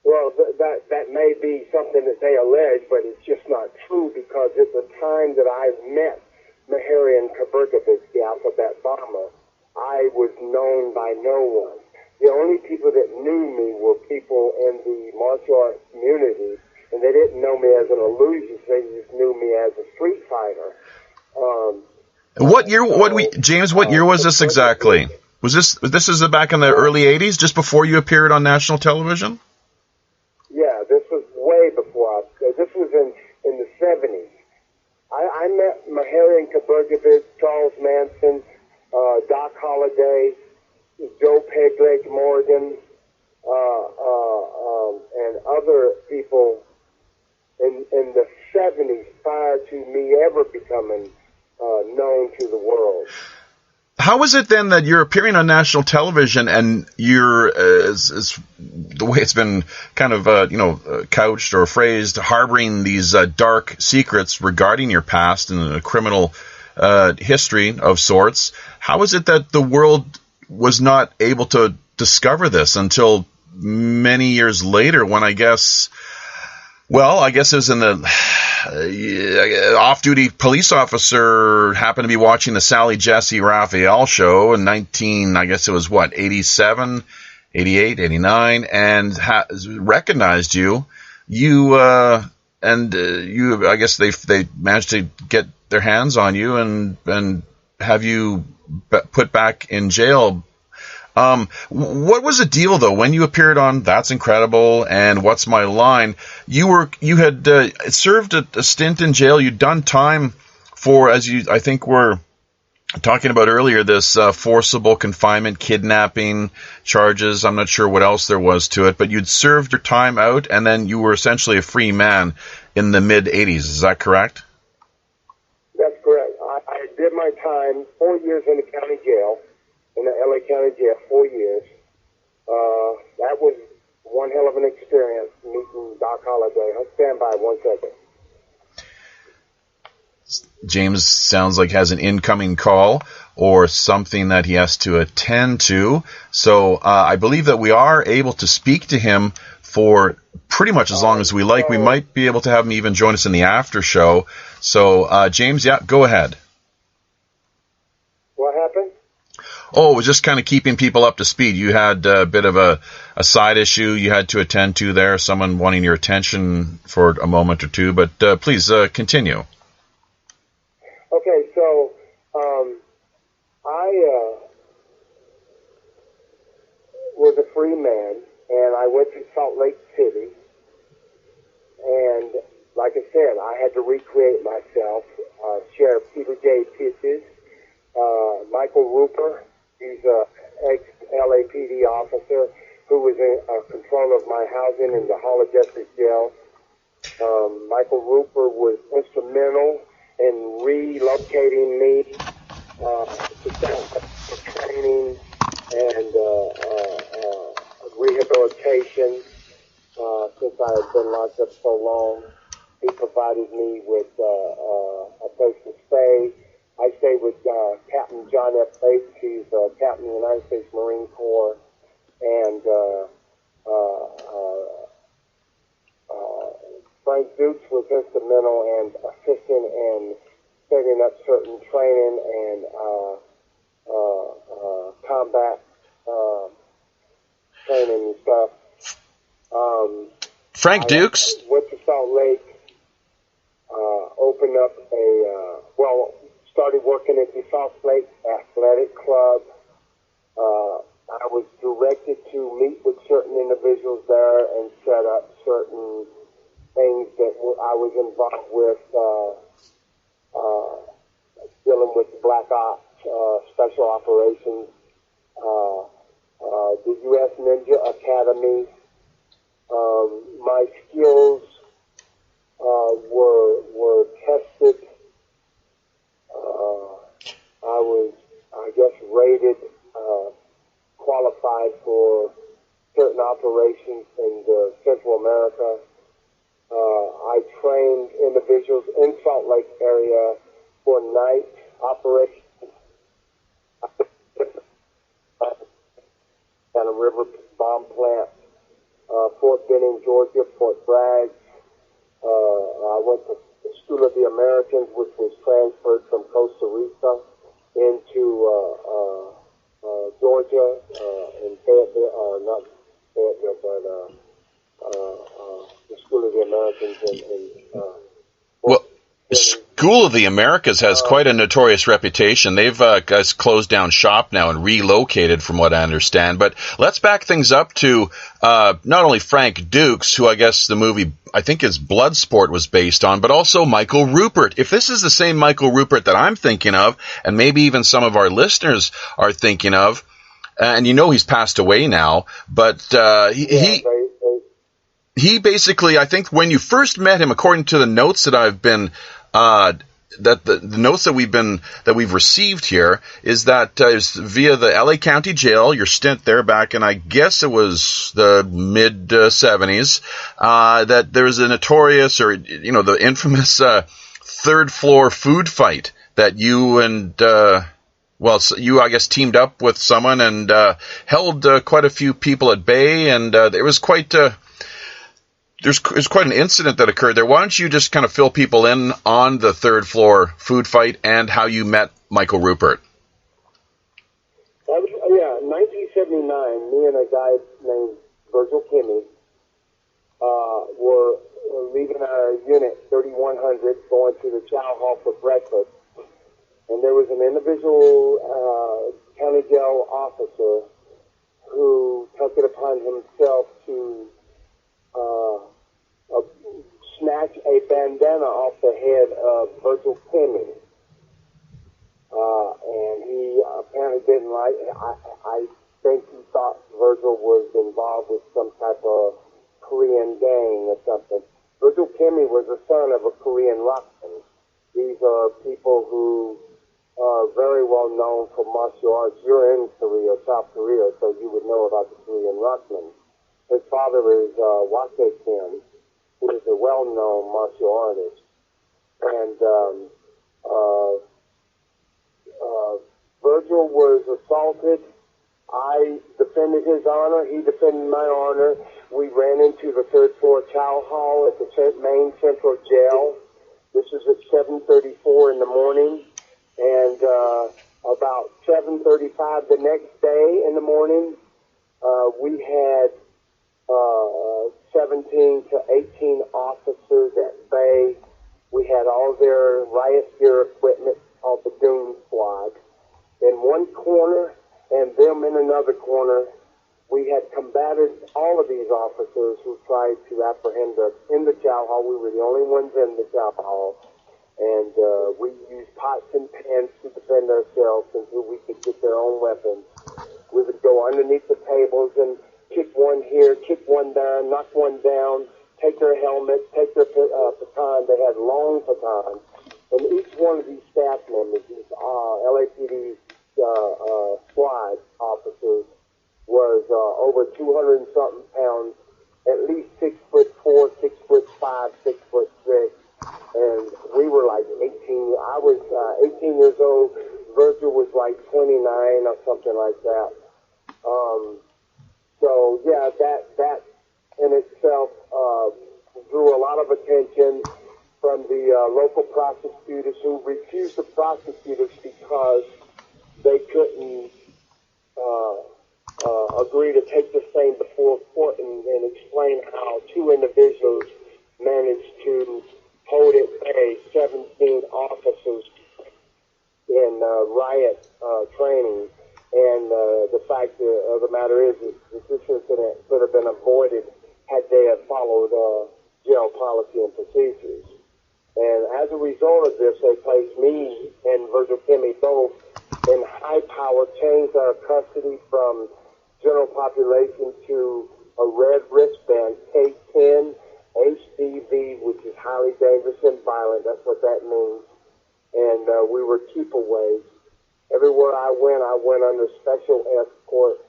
Well, that may be something that they allege, but it's just not true because at the time that I met Miharian Kabergovich, the alphabet bomber, I was known by no one. The only people that knew me were people in the martial arts community, and they didn't know me as an illusionist. They just knew me as a street fighter. What year? James? What year was this exactly? Was this is back in the early '80s, just before you appeared on national television? Yeah, this was way before. This was in the '70s. I met Miharian Kabergovich, Charles Manson, Doc Holliday, Joe Peg-Leg Morgan, and other people in the 70s prior to me ever becoming known to the world. How is it then that you're appearing on national television and you're, as the way it's been kind of, couched or phrased, harboring these dark secrets regarding your past and a criminal history of sorts? How is it that the world was not able to discover this until many years later when I guess it was in the off-duty police officer happened to be watching the Sally Jesse Raphael show in 87, 88, 89, and recognized you. I guess they managed to get their hands on you and have you put back in jail. What was the deal though when you appeared on That's Incredible and What's My Line? You had served a stint in jail. You'd done time for, as you I think were talking about earlier, this forcible confinement, kidnapping charges. I'm not sure what else there was to it, but you'd served your time out and then you were essentially a free man. in the mid-'80s. Is that correct? That's correct. I did my time, 4 years in the county jail, in the LA County Jail, 4 years. That was one hell of an experience, meeting Doc Holliday. I'll stand by 1 second. James sounds like has an incoming call or something that he has to attend to. So I believe that we are able to speak to him for pretty much as long as we like. We might be able to have him even join us in the after show. So, James, yeah, go ahead. What happened? Oh, it was just kind of keeping people up to speed. You had a bit of a side issue you had to attend to there, someone wanting your attention for a moment or two, but please continue. Okay, so I was a free man, and I went to Salt Lake City, and like I said, I had to recreate myself. Sheriff Peter J. Pitches, Michael Rupert, he's a ex-LAPD officer who was in control of my housing in the Hall of Justice jail. Michael Rupert was instrumental in relocating me to stand for training and rehabilitation since I had been locked up so long. He provided me with a place to stay. I stayed with Captain John F. Bates. He's Captain of the United States Marine Corps, and Frank Dukes was instrumental in assisting in setting up certain training and combat training and stuff. Frank Dukes? I went to Salt Lake, opened up started working at the Salt Lake Athletic Club. I was directed to meet with certain individuals there and set up certain things that I was involved with, dealing with Black Ops, Special Operations, the U.S. Ninja Academy. My skills were tested. I was, I guess, rated, qualified for certain operations in the Central America. I trained individuals in Salt Lake area for night operations and a river bomb plant, Fort Benning, Georgia, Fort Bragg. I went to the School of the Americans, which was transferred from Costa Rica into Georgia, in Fayetteville, not Fayetteville, but the School of the Americans well, School of the Americas has quite a notorious reputation. They've guys closed down shop now and relocated, from what I understand. But let's back things up to not only Frank Dukes, who I guess the movie, I think his Bloodsport was based on, but also Michael Rupert. If this is the same Michael Rupert that I'm thinking of, and maybe even some of our listeners are thinking of, and you know he's passed away now, but he basically, I think when you first met him, according to the notes that I've been that the notes that we've received here is that is via the LA County Jail, your stint there back in, I guess it was the mid 70s, that there was a notorious, or the infamous third floor food fight that you and you, I guess, teamed up with someone and held quite a few people at bay, and it was quite there's quite an incident that occurred there. Why don't you just kind of fill people in on the third floor food fight and how you met Michael Rupert? Yeah, 1979, me and a guy named Virgil Kimmey were leaving our unit, 3100, going to the chow hall for breakfast. And there was an individual county jail officer who took it upon himself to snatch a bandana off the head of Virgil Kimmey. And he apparently didn't like it. I think he thought Virgil was involved with some type of Korean gang or something. Virgil Kimmy was the son of a Korean ruckman. These are people who are very well known for martial arts. You're in Korea, South Korea, so you would know about the Korean ruckman. His father is Wake Kim, who is a well-known martial artist. And Virgil was assaulted. I defended his honor. He defended my honor. We ran into the third floor chow hall at the main central jail. This was at 7:34 in the morning. And about 7:35 the next day in the morning, we had 17 to 18 officers at bay. We had all their riot gear equipment called the Doom Squad in one corner, and them in another corner. We had combated all of these officers who tried to apprehend us in the chow hall. We were the only ones in the chow hall. And we used pots and pans to defend ourselves until we could get their own weapons. We would go underneath the tables and kick one here, kick one down, knock one down, take their helmets, take their baton. They had long batons. And each one of these staff members, these LAPD squad officers, was over 200 and something pounds, at least 6'4", 6'5", 6'6". And we were like 18. I was 18 years old. Virgil was like 29 or something like that. So yeah, that in itself drew a lot of attention from the local prosecutors, who refused to prosecute us because they couldn't agree to take this thing before court and explain how two individuals managed to hold at bay 17 officers in riot training. And the fact of the matter is that this incident could have been avoided had they have followed jail policy and procedures. And as a result of this, they placed me and Virgil Kimmy both in high power, changed our custody from general population to a red wristband, K10, HDV, which is highly dangerous and violent. That's what that means. And we were keep-aways. Everywhere I went under special escort,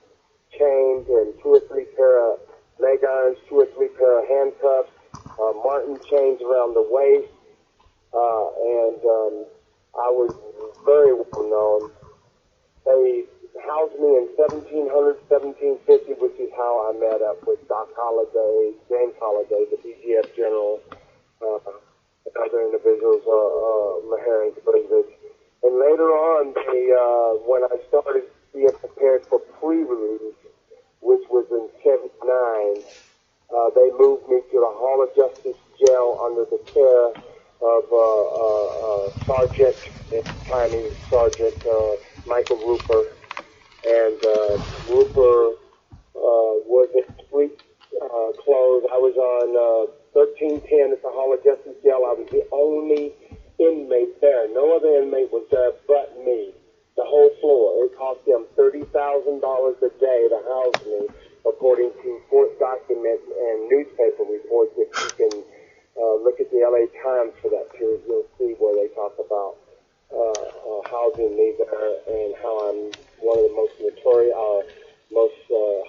chained, and 2 or 3 pair of leg irons, 2 or 3 pair of handcuffs, Martin chains around the waist, and I was very well known. They housed me in 1700, 1750, which is how I met up with Doc Holliday, James Holliday, the BGF general, and other individuals, Maharang Bridge. And later on, they, when I started being prepared for pre-release, which was in 79, they moved me to the Hall of Justice jail under the care of Sergeant, at the time he was Sergeant Michael Rupert. And Rupert was in street clothes. I was on 1310 at the Hall of Justice jail. I was the only inmate there. No other inmate was there but me. The whole floor. It cost them $30,000 a day to house me, according to court documents and newspaper reports. If you can look at the LA Times for that period, you'll see where they talk about housing me there and how I'm one of the most notorious, most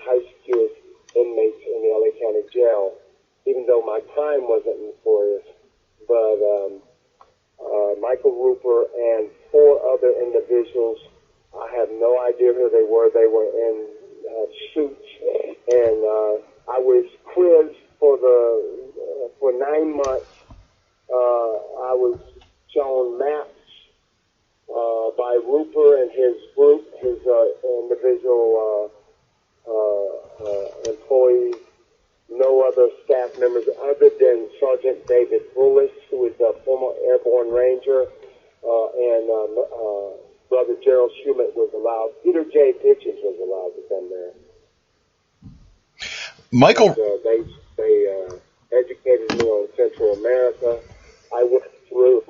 high-secured inmates in the LA County Jail, even though my crime wasn't notorious. But Michael Rupert and 4 other individuals, I have no idea who they were. They were in suits, and I was quizzed for 9 months. I was shown maps by Rupert and his group, his individual employees. No other staff members other than Sergeant David Bullis, who is a former airborne ranger, and Brother Gerald Schumett was allowed. Peter J. Pitchens was allowed to come there. Michael, And, they educated me on Central America. I went through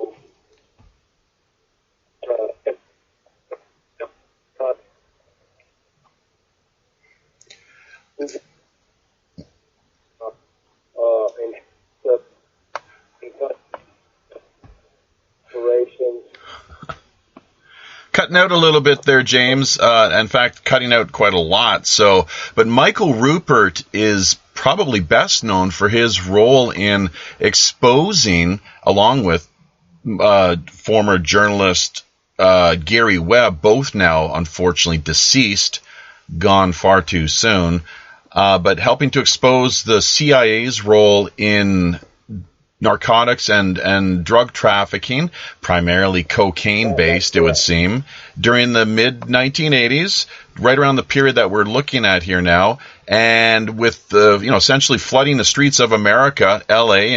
and cutting out a little bit there, James. In fact, cutting out quite a lot. So, but Michael Rupert is probably best known for his role in exposing, along with former journalist Gary Webb, both now unfortunately deceased, gone far too soon, but helping to expose the CIA's role in narcotics and drug trafficking, primarily cocaine-based, it would seem, during the mid-1980s, right around the period that we're looking at here now, and with essentially flooding the streets of America, LA,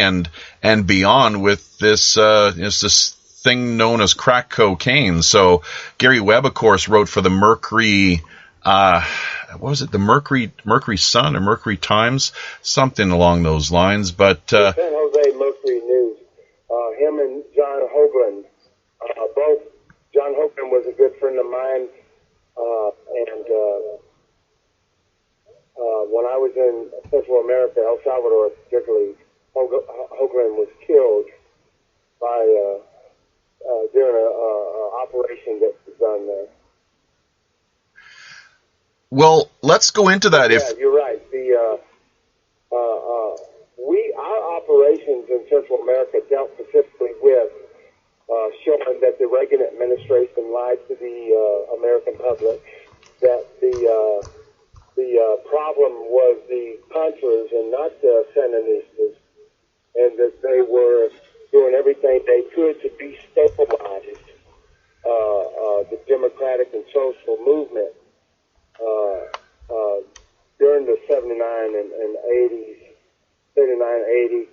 and beyond with this this thing known as crack cocaine. So Gary Webb, of course, wrote for the Mercury. What was it? The Mercury Sun or Mercury Times, something along those lines. But San Jose Mercury News. Him and John Hoagland, both. John Hoagland was a good friend of mine, and when I was in Central America, El Salvador particularly, Hoagland was killed by during a operation that was done there. Well, let's go into that. Yeah, you're right. Our operations in Central America dealt specifically with showing that the Reagan administration lied to the American public, that the problem was the Contras and not the Sandinistas, and that they were doing everything they could to destabilize the democratic and social movement during the 79 and 80s, 79, 80.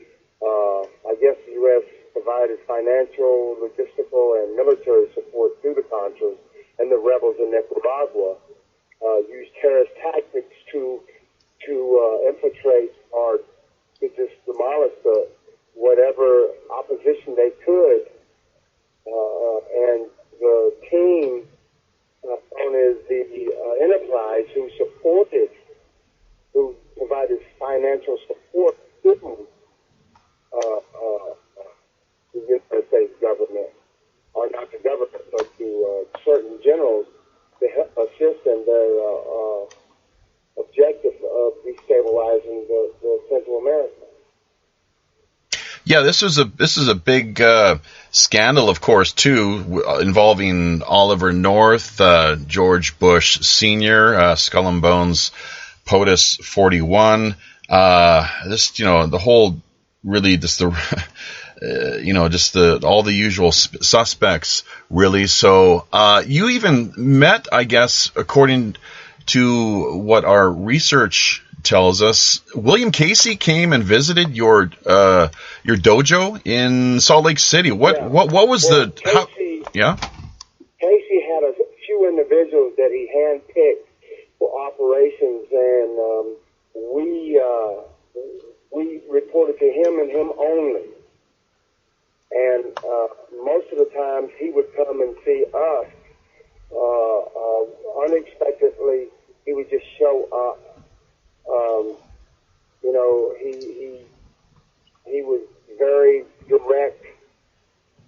I guess the U.S. provided financial, logistical, and military support to the Contras, and the rebels in Nicaragua used terrorist tactics to infiltrate or to just demolish whatever opposition they could. And the team known as the Enterprise, who provided financial support to the United States government, or not the government, but to certain generals to help assist in their objective of destabilizing the Central America. Yeah, this is a big scandal, of course, too, involving Oliver North, George Bush Sr., Skull and Bones, POTUS 41. The whole, really, just the, all the usual suspects, really. So, you even met, I guess, according to what our research tells us, William Casey came and visited your dojo in Salt Lake City. What was Casey, Casey had a few individuals that he handpicked for operations, and we reported to him and him only. And most of the times he would come and see us. Unexpectedly, he would just show up. He was very direct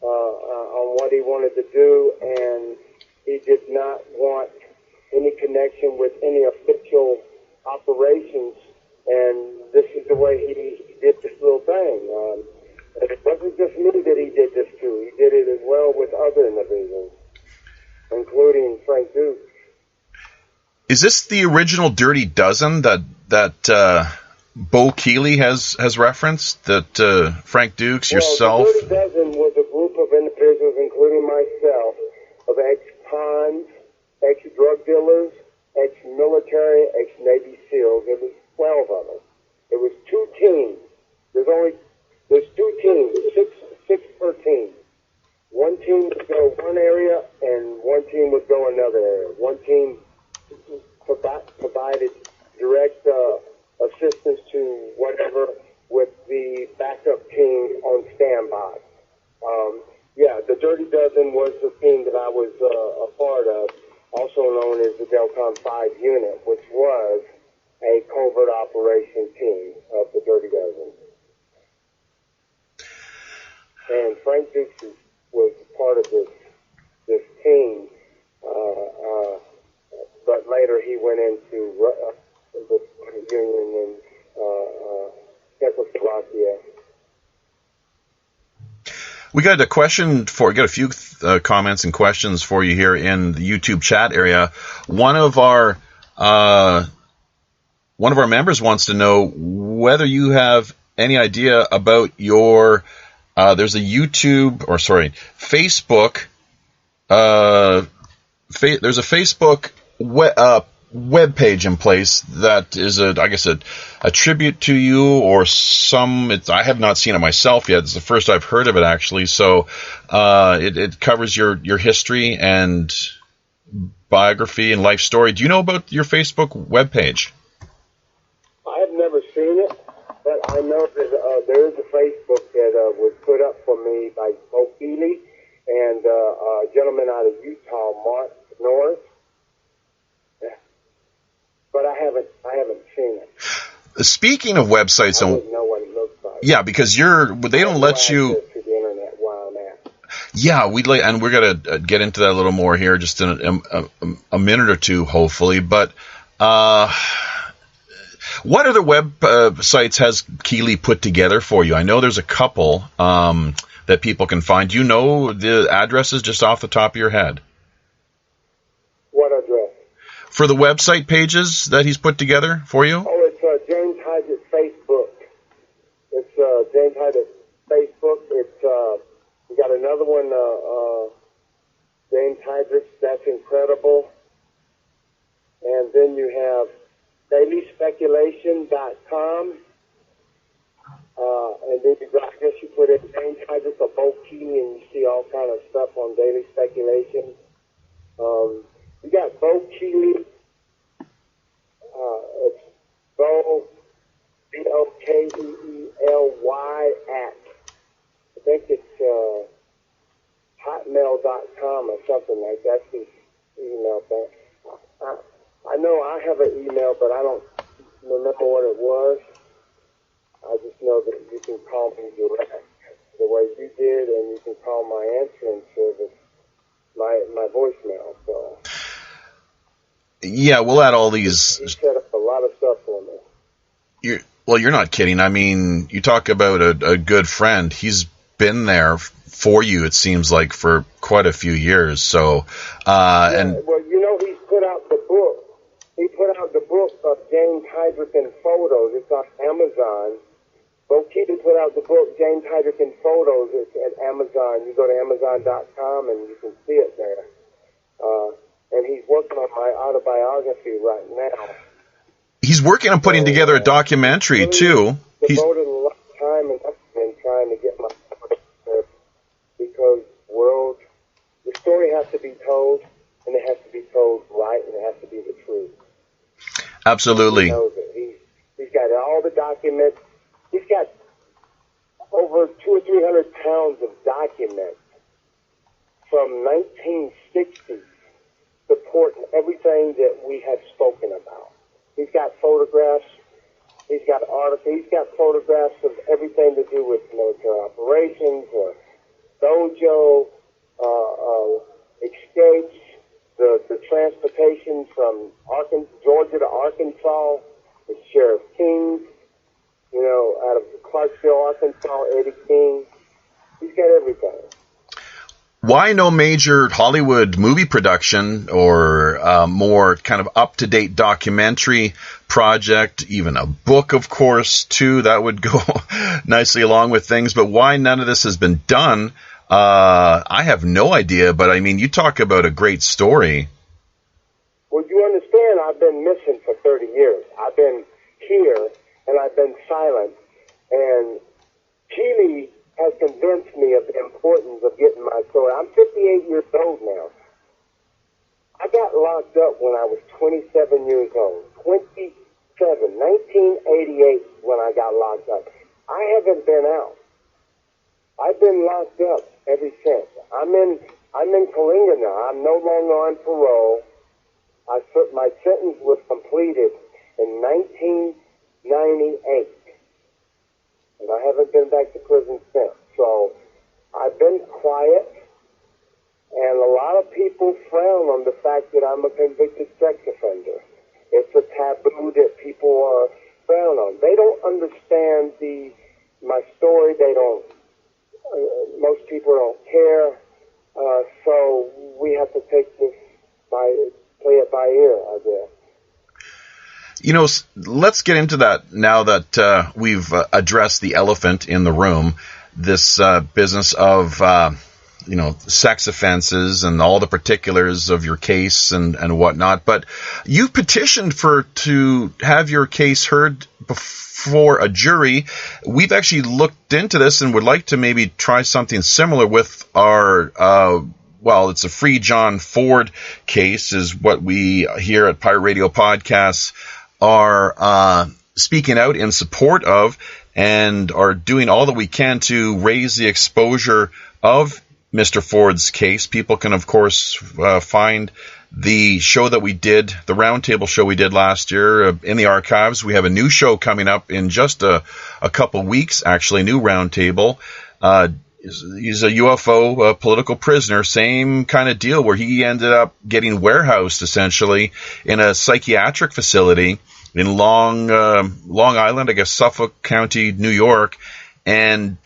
on what he wanted to do, and he did not want any connection with any official operations. And this is the way he did this little thing. And it wasn't just me that he did this to. He did it as well with other individuals, including Frank Duke. Is this the original Dirty Dozen that Bo Keeley has referenced? That Frank Dukes, yourself? The Dirty Dozen was a group of individuals, including myself, of ex-cons, ex-drug dealers, ex-military, ex-Navy SEALs. There was 12 of us. It was two teams. There's two teams, six per team. One team would go one area, and one team would go another area. One team provided direct assistance to whatever with the backup team on standby. The Dirty Dozen was the team that I was a part of, also known as the Delcom 5 unit, which was a covert operation team of the Dirty Dozen. And Frank Dukes was part of this team. but later he went into the Soviet Union and Czechoslovakia. We got a few comments and questions for you here in the YouTube chat area. One of our members wants to know whether you have any idea about your there's a Facebook there's a Facebook web page in place that is a tribute to you, or I have not seen it myself yet. It's the first I've heard of it, actually. So it covers your history and biography and life story. Do you know about your Facebook web page? I have never seen it, but I know that there is a Facebook that was put up for me by Bo Keeley and a gentleman out of Utah, Mark Norris. But I haven't seen it. Speaking of websites, I don't know what it looks like. Yeah, because they don't let you. To the internet while I'm at. Yeah, and we're gonna get into that a little more here, just in a minute or two, hopefully. But what other websites has Keeley put together for you? I know there's a couple that people can find. Do you know the addresses just off the top of your head? What address? For the website pages that he's put together for you? Oh, it's James Hydrick Facebook. It's James Hydrick Facebook. It's we got another one, James Hydrick. That's incredible. And then you have dailyspeculation.com. And then I guess you put in James Hydrick or Bo Keeley, and you see all kind of stuff on Daily Speculation. You got Bo Keeley. It's Bo, BOKEELY at, I think it's hotmail.com or something like that. That's his email thing. I know I have an email, but I don't remember what it was. I just know that you can call me direct the way you did, and you can call my answering service, my voicemail. So. Yeah, we'll add all these. He set up a lot of stuff for me. You're not kidding. I mean, you talk about a good friend. He's been there for you, it seems like, for quite a few years. So, well, you know, he's put out the book. He put out the book of James Hydrick in photos. It's on Amazon. Bo Keeley put out the book James Hydrick in photos. It's at Amazon. You go to Amazon.com and you can see it there. And he's working on my autobiography right now. He's working on putting together a documentary, really too. He's devoted a lot of time and effort in trying to get my because the story has to be told, and it has to be told right, and it has to be the truth. Absolutely. He knows it. He's got all the documents. He's got over 200 or 300 pounds of documents from 1960 supporting everything that we have spoken about. He's got photographs. He's got articles. He's got photographs of everything to do with military operations, or dojo, escapes, the transportation from Georgia to Arkansas, with Sheriff King, out of Clarksville, Arkansas, Eddie King. He's got everything. Why no major Hollywood movie production or more kind of up-to-date documentary project, even a book, of course, too, that would go nicely along with things, but why none of this has been done, I have no idea, but I mean, you talk about a great story. Well, you understand, I've been missing for 30 years. I've been here, and I've been silent, and Keeley has convinced me of the importance of getting my story. I'm 58 years old now. I got locked up when I was 27 years old. 1988 when I got locked up. I haven't been out. I've been locked up ever since. I'm in Coalinga now. I'm no longer on parole. My sentence was completed in 1998. And I haven't been back to prison since. So I've been quiet. And a lot of people frown on the fact that I'm a convicted sex offender. It's a taboo that people frown on. They don't understand my story. They don't. Most people don't care. So we have to take this play it by ear, I guess. You know, let's get into that now that we've addressed the elephant in the room, this business of, sex offenses and all the particulars of your case and whatnot. But you've petitioned to have your case heard before a jury. We've actually looked into this and would like to maybe try something similar with our it's a Free John Ford case, is what we here at Pirate Radio Podcasts are speaking out in support of, and are doing all that we can to raise the exposure of Mr. Ford's case. People can, of course, find the show that we did, the roundtable show we did last year, in the archives. We have a new show coming up in just a couple weeks, actually, new roundtable. He's a UFO political prisoner, same kind of deal, where he ended up getting warehoused, essentially, in a psychiatric facility in Long Island, I guess Suffolk County, New York. And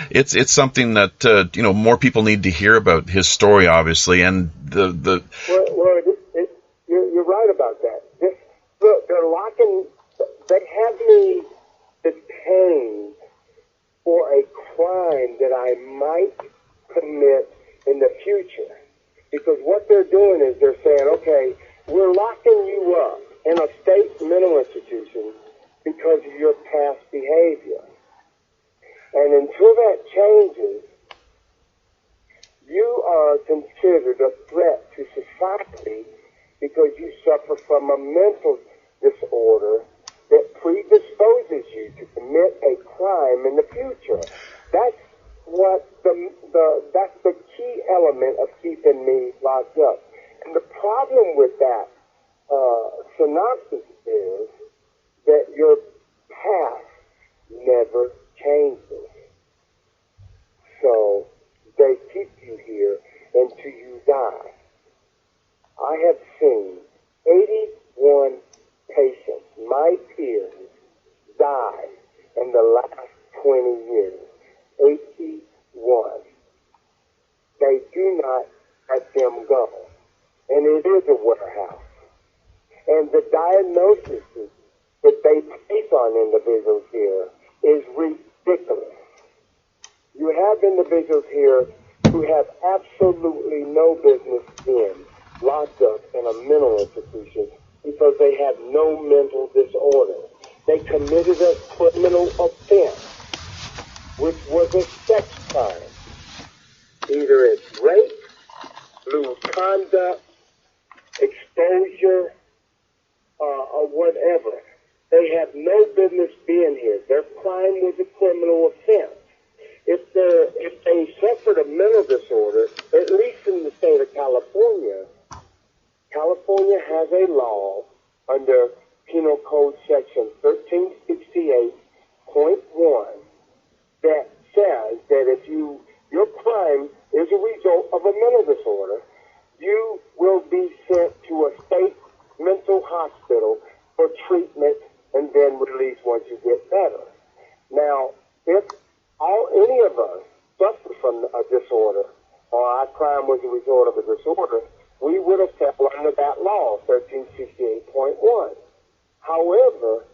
it's something that more people need to hear about his story, obviously. And you're right about that. Look, they have me detained for a crime that I might commit in the future. Because what they're doing is they're saying, okay, we're locking you up in a state mental institution because of your past behavior. And until that changes, you are considered a threat to society because you suffer from a mental disorder that predisposes you to commit a crime in the future. That's what that's the key element of keeping me locked up. And the problem with that synopsis is that your past never changes. So they keep you here until you die. I have seen 81 patients, my peers, die in the last 20 years. 81. They do not let them go. And it is a warehouse. And the diagnosis that they place on individuals here is ridiculous. You have individuals here who have absolutely no business being locked up in a mental institution because they have no mental disorder. They committed a criminal offense, which was a sex crime. Either it's rape, lewd conduct, exposure, or whatever. They have no business being here. Their crime was a criminal offense. If they suffered a mental disorder, at least in the state of California, California has a law under Penal Code Section 1368.1 that says that if your crime is a result of a mental disorder, you will be sent to a state mental hospital for treatment and then released once you get better. Now, if any of us suffer from a disorder, or our crime was a result of a disorder, we would have fell under that law, 1368.1. However,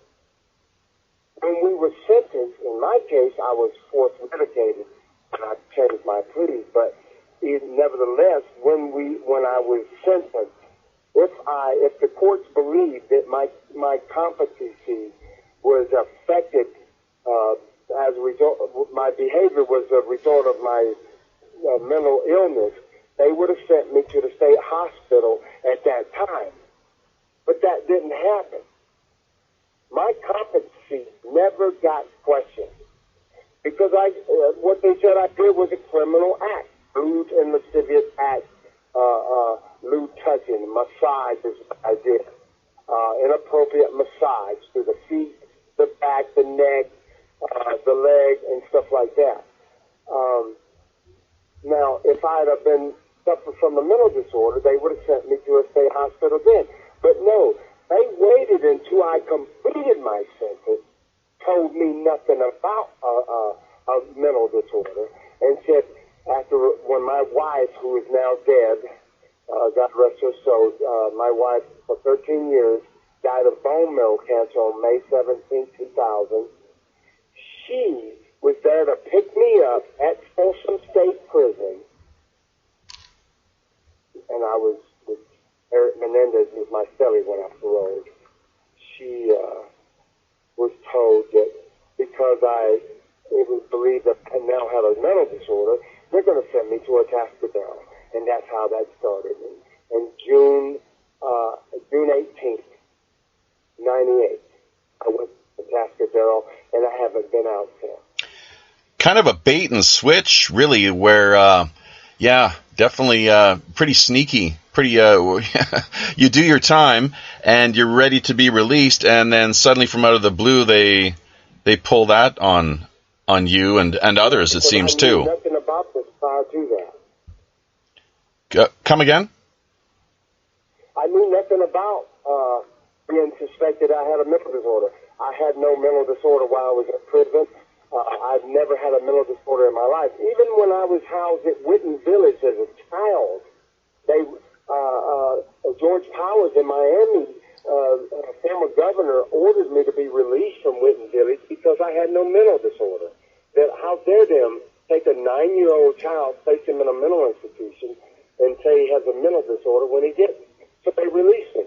when we were sentenced, in my case, I was forced medicated, and I changed my plea, but nevertheless, when I was sentenced, if the courts believed that my competency was affected as a result of my behavior was a result of my mental illness, they would have sent me to the state hospital at that time. But that didn't happen. My competency never got questioned because what they said I did was a criminal act, lewd and lascivious act, lewd touching, massage is what I did, inappropriate massage to the feet, the back, the neck, the leg, and stuff like that. Now, if I'd have been suffered from a mental disorder, they would have sent me to a state hospital then. But no, they waited until I completed my sentence, told me nothing about a mental disorder, and said when my wife, who is now dead, God rest her soul, my wife for 13 years died of bone marrow cancer on May 17, 2000. She was there to pick me up at Folsom State Prison, and I was with Eric Menendez, who was my cellie when I paroled. She was told that because it was believed that I now had a mental disorder, they're going to send me to a Tascadero, and that's how that started. And June 18th, 98, I went to Tascadero, and I haven't been out since. Kind of a bait and switch, really, where, definitely pretty sneaky. Pretty, you do your time, and you're ready to be released, and then suddenly from out of the blue, they pull that on you and others, it seems, too. I knew nothing about this prior to that. Come again? I knew nothing about being suspected I had a mental disorder. I had no mental disorder while I was in prison. I've never had a mental disorder in my life. Even when I was housed at Whitten Village as a child, George Powers in Miami, former governor, ordered me to be released from Whitten Village because I had no mental disorder. That how dare them take a 9-year-old child, place him in a mental institution, and say he has a mental disorder when he didn't. So they released him.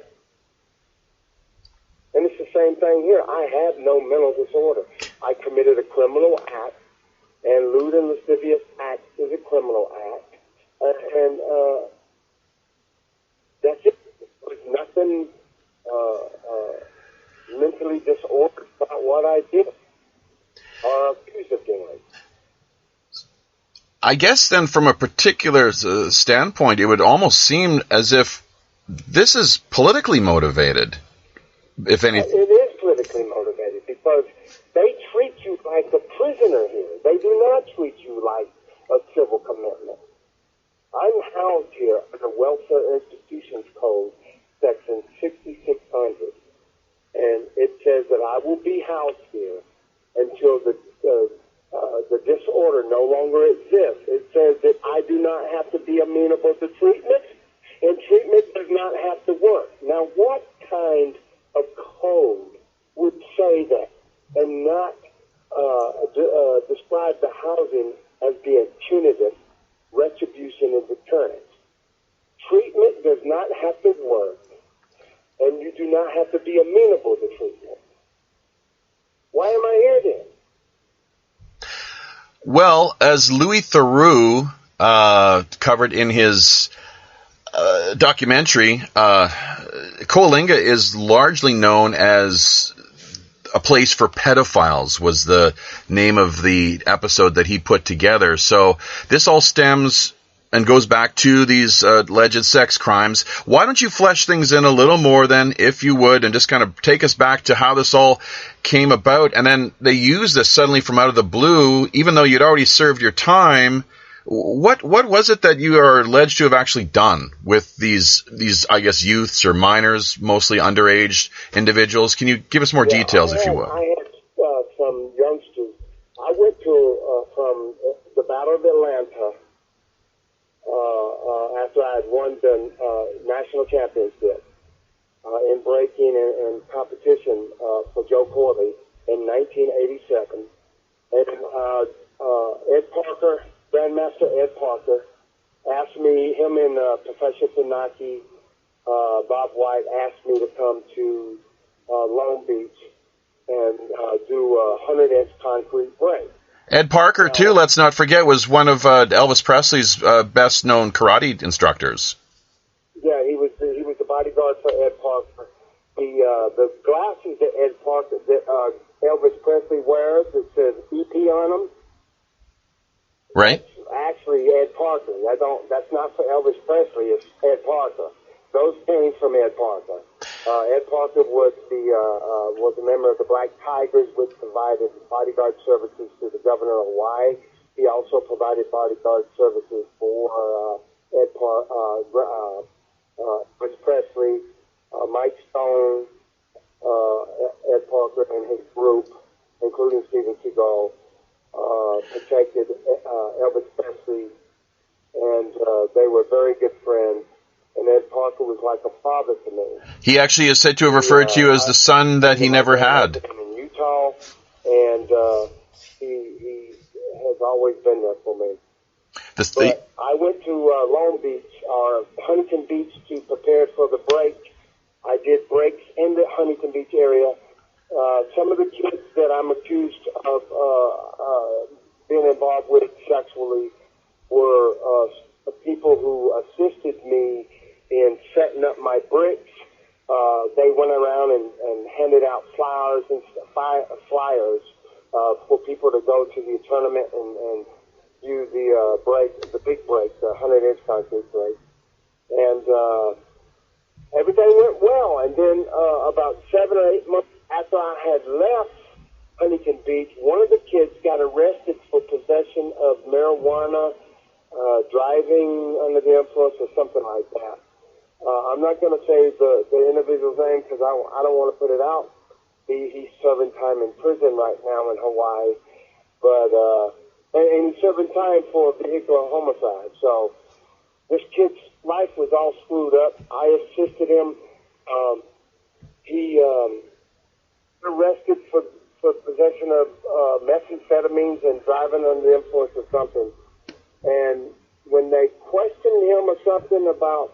And it's the same thing here. I have no mental disorder. I committed a criminal act, and lewd and lascivious act is a criminal act. And that's it. There's nothing mentally disordered about what I did or accused of doing. I guess then from a particular standpoint, it would almost seem as if this is politically motivated. If anything, it is politically motivated because they treat you like a prisoner here. They do not treat you like a civil commitment. I'm housed here under Welfare Institutions Code, Section 6600, and it says that I will be housed here until the disorder no longer exists. It says that I do not have to be amenable to treatment, and treatment does not have to work. Now, what kind of code would say that and not describe the housing as being punitive, retribution, and deterrent? Treatment does not have to work, and you do not have to be amenable to treatment. Why am I here then? Well, as Louis Theroux covered in his documentary, Coalinga is largely known as a place for pedophiles, was the name of the episode that he put together. So this all stems and goes back to these alleged sex crimes. Why don't you flesh things in a little more then, if you would, and just kind of take us back to how this all came about? And then they used this suddenly from out of the blue, even though you'd already served your time. What was it that you are alleged to have actually done with these I guess youths or minors, mostly underage individuals? Can you give us more details, if you will? I had some youngsters. I went to from the Battle of Atlanta after I had won the national championship in breaking and competition for Joe Corley in 1987, and Ed Parker. Grandmaster Ed Parker asked me, him and Professor Tanaki, Bob White, asked me to come to Long Beach and do a 100-inch concrete break. Ed Parker, too, let's not forget, was one of Elvis Presley's best-known karate instructors. Yeah, he was the bodyguard for Ed Parker. The glasses that Ed Parker, that Elvis Presley wears, that says EP on them. Right. Actually, Ed Parker. That's not for Elvis Presley. It's Ed Parker. Those came from Ed Parker. Ed Parker was a member of the Black Tigers, which provided bodyguard services to the governor of Hawaii He also provided bodyguard services for Chris Presley, Mike Stone, Ed Parker and his group, including Steven Seagal, protected Elvis Presley, and they were very good friends. And Ed Parker was like a father to me. He actually is said to have referred to you as the son that he never had. In Utah, and he has always been there for me. But I went to Long Beach or Huntington Beach to prepare for the break. I did breaks in the Huntington Beach area. Some of the kids that I'm accused of being involved with sexually were people who assisted me in setting up my bricks. They went around and handed out flyers for people to go to the tournament and do the break, the big break, the 100-inch concrete break. And everything went well. And then about 7 or 8 months after I had left Huntington Beach, one of the kids got arrested for possession of marijuana, driving under the influence or something like that. I'm not going to say the individual's name because I don't want to put it out. He's serving time in prison right now in Hawaii, but and he's serving time for vehicular homicide. So this kid's life was all screwed up. I assisted him. He arrested for possession of methamphetamines and driving under the influence of something. And when they questioned him or something about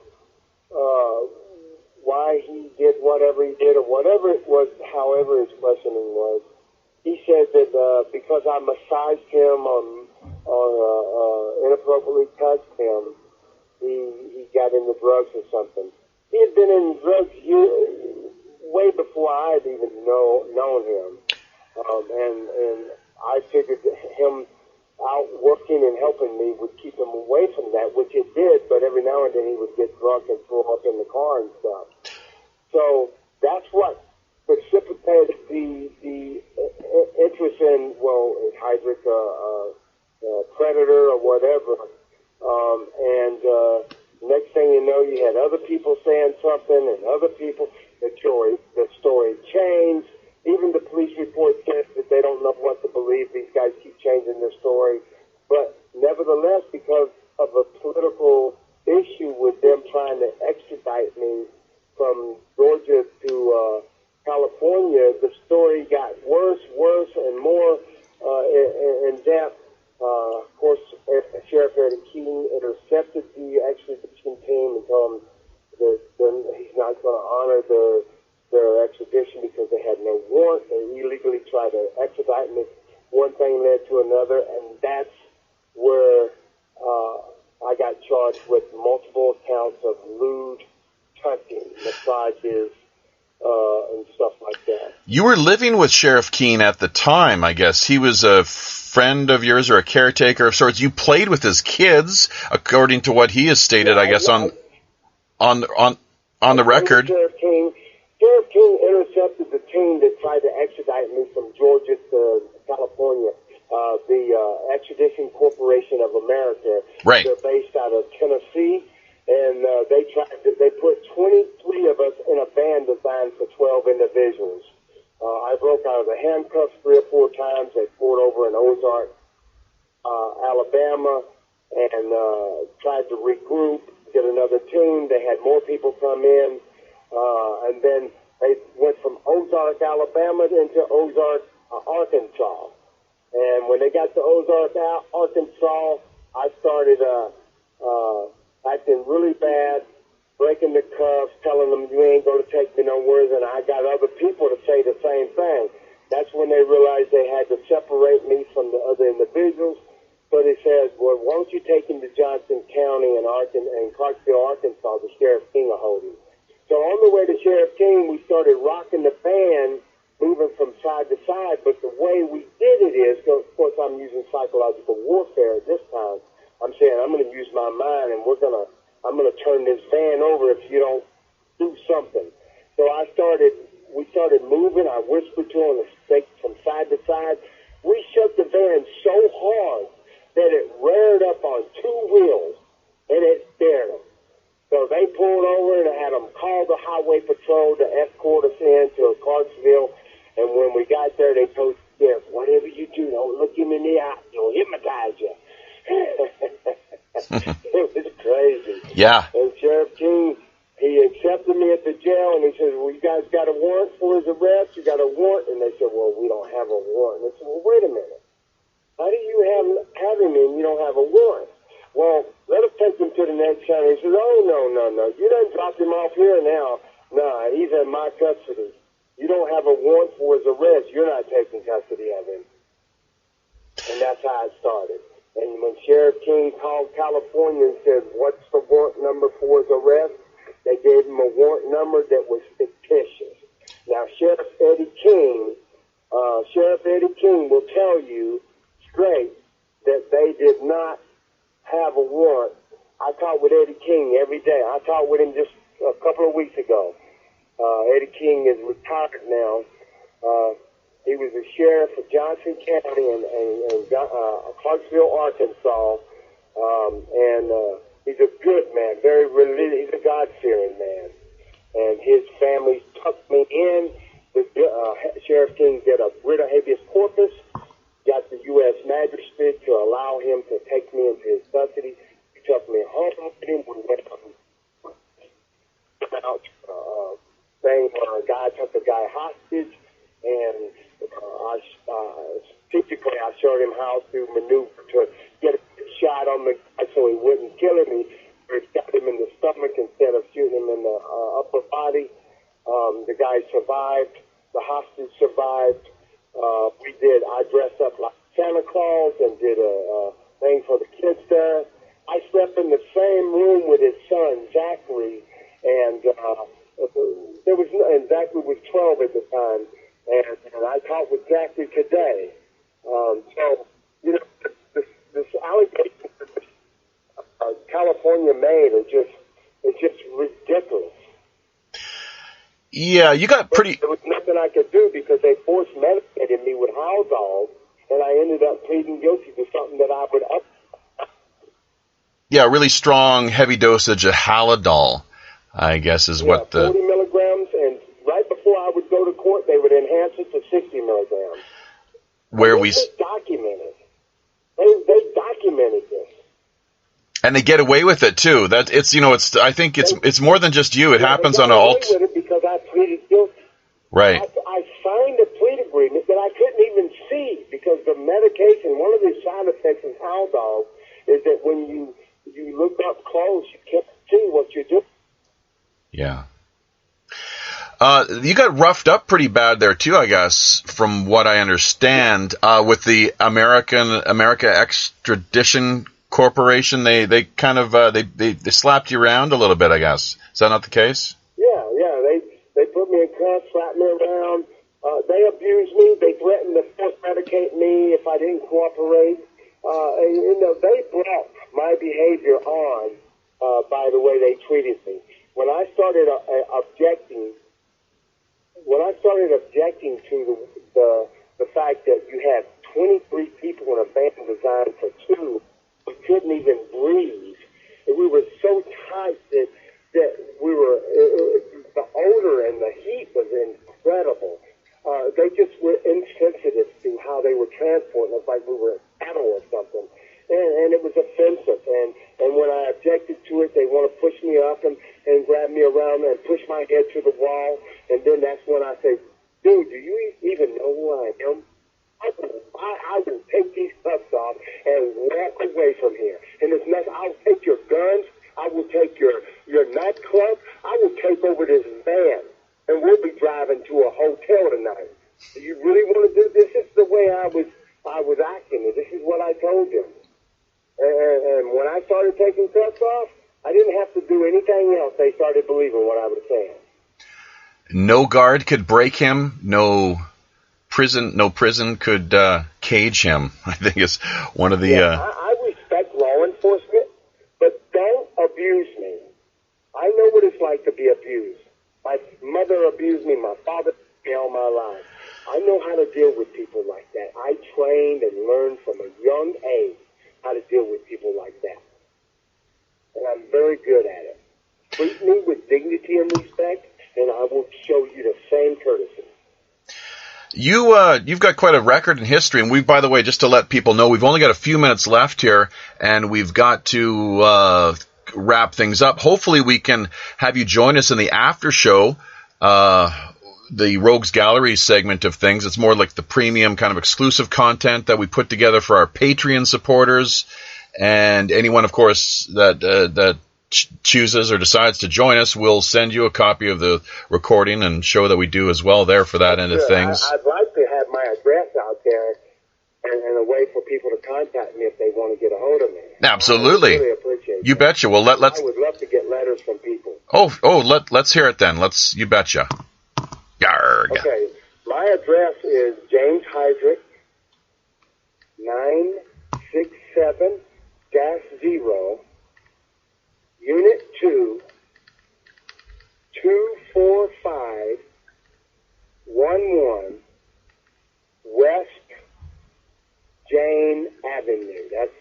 why he did whatever he did or whatever it was, however his questioning was, he said that because I massaged him or inappropriately touched him, he got into drugs or something. He had been in drugs way before I had even known him. And I figured that him out working and helping me would keep him away from that, which it did, but every now and then he would get drunk and throw up in the car and stuff. So that's what precipitated the interest in, Hydrick, Predator or whatever. And next thing you know, you had other people saying something and other people, the story changed. Even the police report says that they don't know what to believe. These guys keep changing their story. But nevertheless, because of a political issue with them trying to extradite me from Georgia to California, the story got worse, and more in depth. Of course, Sheriff Eddie Keating intercepted the extradition team and told him that he's not going to honor their extradition because they had no warrant. They illegally tried to extradite me. One thing led to another, and that's where I got charged with multiple counts of lewd touching, massages, and stuff like that. You were living with Sheriff Keene at the time, I guess. He was a friend of yours or a caretaker of sorts. You played with his kids, according to what he has stated, I guess, on the record. Sheriff King intercepted the team that tried to extradite me from Georgia to California. The Extradition Corporation of America. Right. They're based out of Tennessee, and they put 23 of us in a van designed for 12 individuals. I broke out of the handcuffs 3 or 4 times. They pulled over in Ozark, Alabama, and tried to regroup, get another team. They had more people come in. And then they went from Ozark, Alabama into Ozark, Arkansas. And when they got to Ozark, Arkansas, I started acting really bad, breaking the cuffs, telling them you ain't going to take me nowhere. And I got other people to say the same thing. That's when they realized they had to separate me from the other individuals. So they said, well, why don't you take him to Johnson County and Clarksville, Arkansas, the Sheriff King will hold him. So on the way to Sheriff King, we started rocking the van, moving from side to side. But the way we did it is, of course, I'm using psychological warfare at this time. I'm saying I'm going to use my mind, and I'm going to turn this van over if you don't do something. So we started moving. I whispered to him from side to side. We shook the van so hard that it reared up on two wheels, and it scared them. So they pulled over and had them call the highway patrol to escort us into Clarksville. And when we got there, they told the sheriff, whatever you do, don't look him in the eye. He'll hypnotize you. It was crazy. Yeah. And Sheriff King, he accepted me at the jail, and he said, well, you guys got a warrant for his arrest? You got a warrant? And they said, well, we don't have a warrant. And I said, well, wait a minute. How do you have him and you don't have a warrant? Well, let us take him to the next county. He says, oh, no. You done dropped him off here now. Nah, he's in my custody. You don't have a warrant for his arrest. You're not taking custody of him. And that's how it started. And when Sheriff King called California and said, what's the warrant number for his arrest? They gave him a warrant number that was fictitious. Now, Sheriff Eddie King will tell you straight that they did not have a warrant. I talk with Eddie King every day. I talked with him just a couple of weeks ago. Eddie King is retired now. He was a sheriff of Johnson County and Clarksville, Arkansas. He's a good man, very religious. He's a God-fearing man. And his family tucked me in. Sheriff King did a writ of habeas corpus, got the U.S. magistrate to allow him to take me into his custody. He took me home with him. We went out saying a guy took a guy hostage, and strategically I showed him how to maneuver to get a shot on the guy so he wouldn't kill him. He shot him in the stomach instead of shooting him in the upper body. The guy survived. The hostage survived. I dressed up like Santa Claus and did a thing for the kids there. I slept in the same room with his son, Zachary, and Zachary was 12 at the time, and I talked with Zachary today. This allegation that California made is just ridiculous. Yeah, you got pretty... There was nothing I could do because they force medicated me with Haldol, and I ended up pleading guilty to something that I would up. Yeah, really strong, heavy dosage of Haldol, I guess, is what the... 40 milligrams, and right before I would go to court, they would enhance it to 60 milligrams. Where we... documented. They documented this. And they get away with it too. That I think it's more than just you. It happens on an with it because I pleaded guilty. Right. I signed a plea agreement that I couldn't even see because the medication. One of the side effects of Haldol is that when you look up close, you can't see what you're doing. Yeah. You got roughed up pretty bad there too, I guess, from what I understand, with the America Extradition Corporation. They kind of they slapped you around a little bit, I guess. Is that not the case? Yeah. They put me in cuffs, slapped me around. They abused me. They threatened to self-medicate me if I didn't cooperate. They brought my behavior on by the way they treated me. When I started objecting to the fact that you had 23 people in a van designed for two, we couldn't even breathe. And we were so tight that we were, the odor and the heat was incredible. They just were insensitive to how they were transporting us like we were cattle or something. And it was offensive. And when I objected to it, they want to push me up and grab me around and push my head to the wall. And then that's when I say, dude, do you even know who I am? I will take these cuffs off and walk away from here. And there's nothing. I'll take your guns. I will take your nightclub. I will take over this van. And we'll be driving to a hotel tonight. Do you really want to do this? This is the way I was acting. And this is what I told them. And when I started taking cuffs off, I didn't have to do anything else. They started believing what I was saying. No guard could break him. No prison could cage him. I think it's one of the... I respect law enforcement, but don't abuse me. I know what it's like to be abused. My mother abused me. My father abused me all my life. I know how to deal with people like that. I trained and learned from a young age how to deal with people like that. And I'm very good at it. Treat me with dignity and respect, and I will show you the same courtesy. You've got quite a record in history, and by the way, just to let people know, we've only got a few minutes left here, and we've got to wrap things up. Hopefully we can have you join us in the after show, the Rogues Gallery segment of things. It's more like the premium kind of exclusive content that we put together for our Patreon supporters, and anyone, of course, that chooses or decides to join us, we'll send you a copy of the recording and show that we do as well there for that end of things. I'd like to have my address out there and a way for people to contact me if they want to get a hold of me. Absolutely. I really appreciate it. You betcha. Well, let's. I would love to get letters from people. Let's hear it then. You betcha. Yarg. Okay. My address is James Hydrick, 967-0, Unit 2, 24511 West Jane Avenue. That's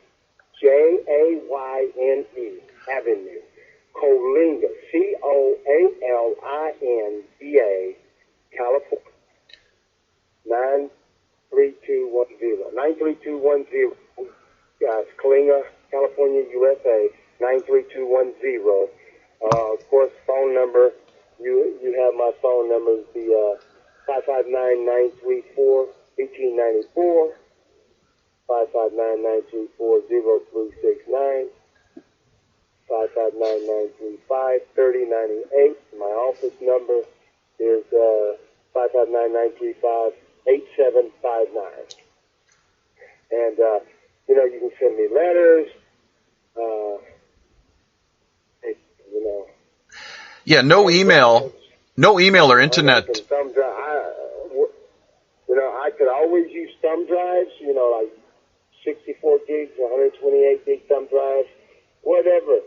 Jayne Avenue. Coalinga, Coalinga, California. 93210. 93210. Coalinga, California, USA. 93210. Of course, phone number. You have my phone number. The 559-934-1894. 559-934-0369. 559-935-3098. My office number is 559-935-8759. And you can send me letters. Yeah, no email or internet. I could always use thumb drives, like 64 gigs, 128 gig thumb drives, whatever.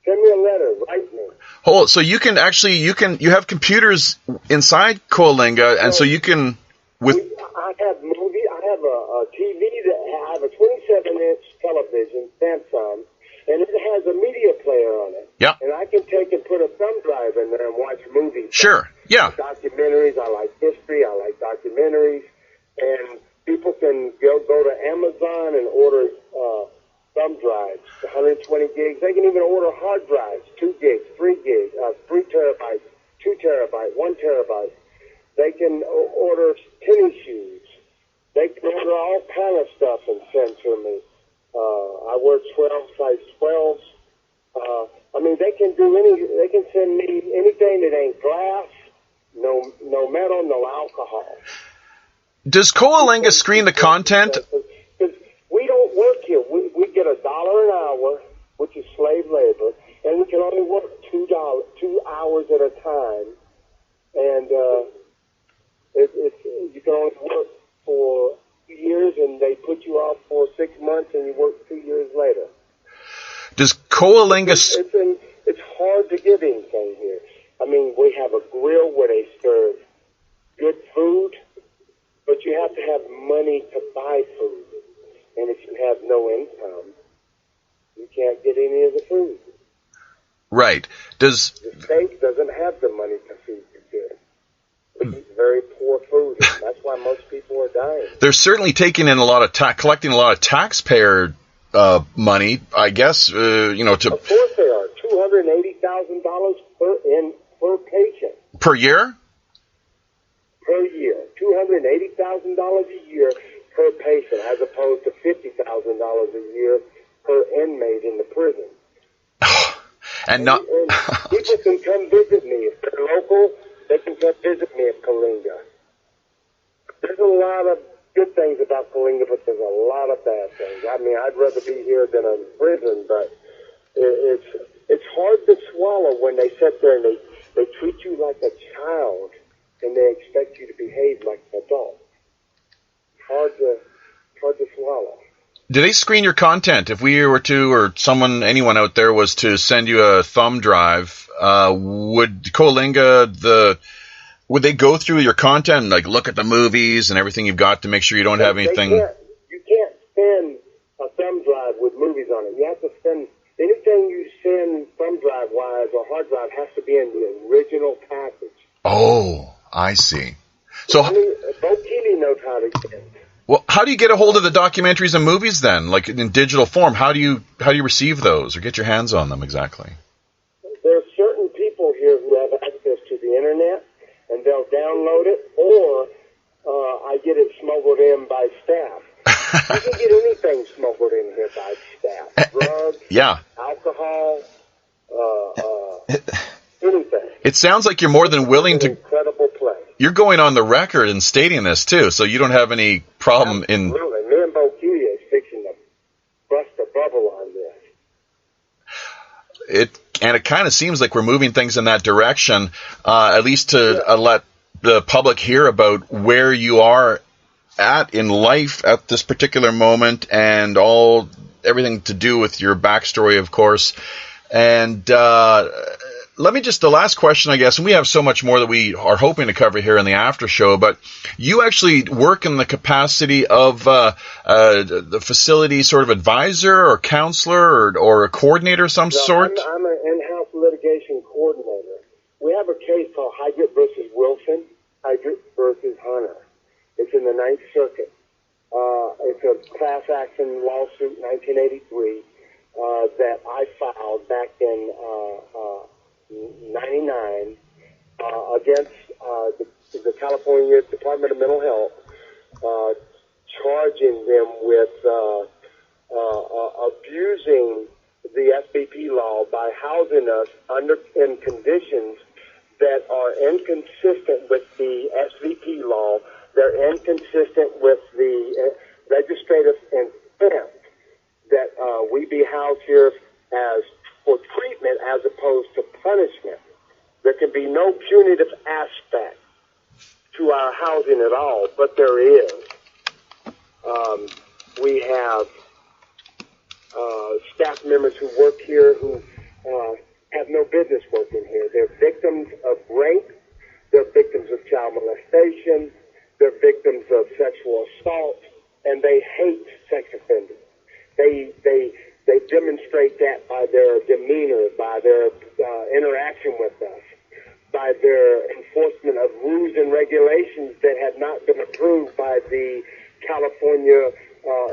Send me a letter, write me. Oh, so you have computers inside Coalinga, and so you can I have a TV I have a 27-inch television, Samsung, and it has a media player on it. Yeah. And I can take and put a thumb drive in there and watch movies. Sure. Yeah. Documentaries. I like history. I like documentaries. And people can go to Amazon and order thumb drives, 120 gigs. They can even order hard drives, 2 gigs, 3 gigs, 3 terabytes, 2 terabytes, 1 terabyte. They can order tennis shoes. They can order all kind of stuff and send to me. I wear size 12s. They can they can send me anything that ain't glass, no metal, no alcohol. Does Coalinga screen the content? Because we don't work here. We get $1 an hour, which is slave labor, and we can only work $2 hours at a time. And you can only work for 2 years, and they put you off for 6 months, and you work 2 years later. Does Coalinga... It's hard to get anything here. We have a grill where they serve good food, but you have to have money to buy food. And if you have no income, you can't get any of the food. Right. The state doesn't have the money to feed the kids. It's very poor food, and that's why most people are dying. They're certainly taking in collecting a lot of taxpayer money, I guess. To of course they are. $280,000 per patient. Per year? Per year. $280,000 a year per patient, as opposed to $50,000 a year per inmate in the prison. And people can come visit me. If they're local, they can come visit me at Coalinga. There's a lot of good things about Coalinga, but there's a lot of bad things. I'd rather be here than in prison, but it's hard to swallow when they sit there and they treat you like a child and they expect you to behave like an adult. Hard to swallow. Do they screen your content? If we were to, or anyone out there was to send you a thumb drive, would Coalinga, would they go through your content and look at the movies and everything you've got to make sure you don't have anything? You can't send a thumb on it. You have to send anything you send from DriveWise or hard drive has to be in the original package. Oh, I see. So, Bo Keeley knows how to get it. Well, how do you get a hold of the documentaries and movies then, like in digital form? How do you receive those or get your hands on them exactly? There are certain people here who have access to the internet, and they'll download it, or I get it smuggled in by staff. You can get anything smuggled in here by staff. Drugs, alcohol, anything. It sounds like you're more than willing to... Incredible place. You're going on the record and stating this, too, so you don't have any problem in... Absolutely. Me and Bo Keeley is fixing to bust a bubble on this. It kind of seems like we're moving things in that direction, at least to let the public hear about where you are at in life at this particular moment, and everything to do with your backstory, of course. And let me the last question, I guess, and we have so much more that we are hoping to cover here in the after show, but you actually work in the capacity of the facility sort of advisor or counselor or a coordinator of some sort? I'm an in-house litigation coordinator. We have a case called Hydrick versus Wilson, Hydrick versus Hunter. It's in the Ninth Circuit. It's a class action lawsuit, 1983, that I filed back in 99 against the California Department of Mental Health, charging them with abusing the SBP law by housing us in conditions that are inconsistent with the SVP law. They're inconsistent with the legislative intent that we be housed here as for treatment as opposed to punishment. There can be no punitive aspect to our housing at all, but there is. We have staff members who work here who have no business working here. They're victims of rape. They're victims of child molestation. They're victims of sexual assault, and they hate sex offenders. They demonstrate that by their demeanor, by their interaction with us, by their enforcement of rules and regulations that have not been approved by the California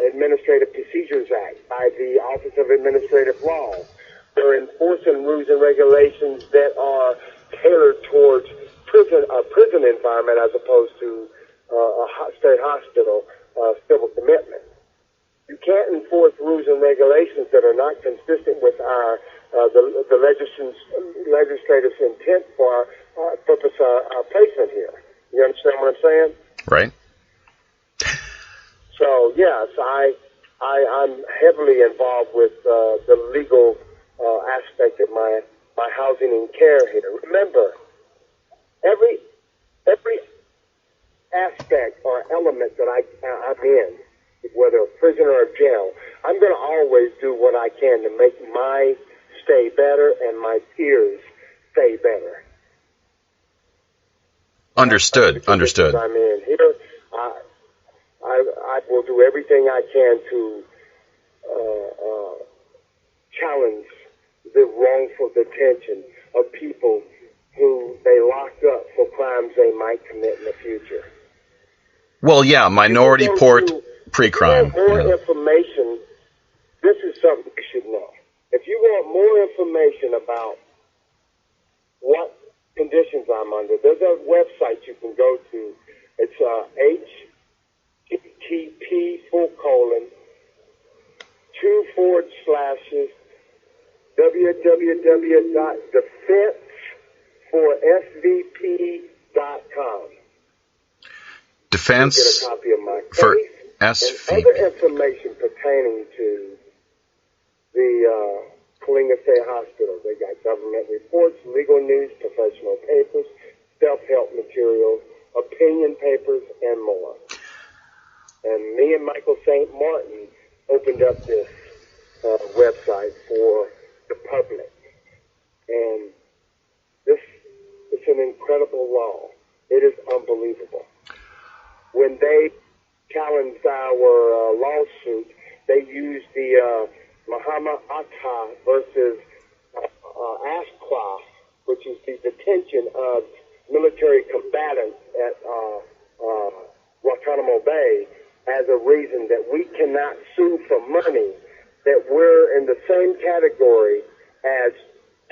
Administrative Procedures Act, by the Office of Administrative Law. They're enforcing rules and regulations that are tailored towards a prison environment as opposed to a state hospital civil commitment. You can't enforce rules and regulations that are not consistent with the legislature's intent for our purpose, our placement here. You understand what I'm saying? Right. So yes, I'm heavily involved with the legal aspect of my housing and care here. Remember, every aspect or element that I'm in, whether a prison or a jail, I'm going to always do what I can to make my stay better and my peers stay better. Understood. I'm in here. I will do everything I can to challenge the wrongful detention of people who they locked up for crimes they might commit in the future. Well, yeah, Minority Report pre-crime. More information. This is something you should know. If you want more information about what conditions I'm under, there's a website you can go to. It's http://www.defenseforsvp.com. Defense get a copy of my case for and SVP. other information pertaining to the Coalinga State Hospital. They got government reports, legal news, professional papers, self-help materials, opinion papers, and more. And me and Michael St. Martin opened up this website for the public. And it's an incredible law. It is unbelievable. When they challenged our lawsuit, they used the Muhammad Atta versus Ashcroft, which is the detention of military combatants at Guantanamo Bay, as a reason that we cannot sue for money, that we're in the same category as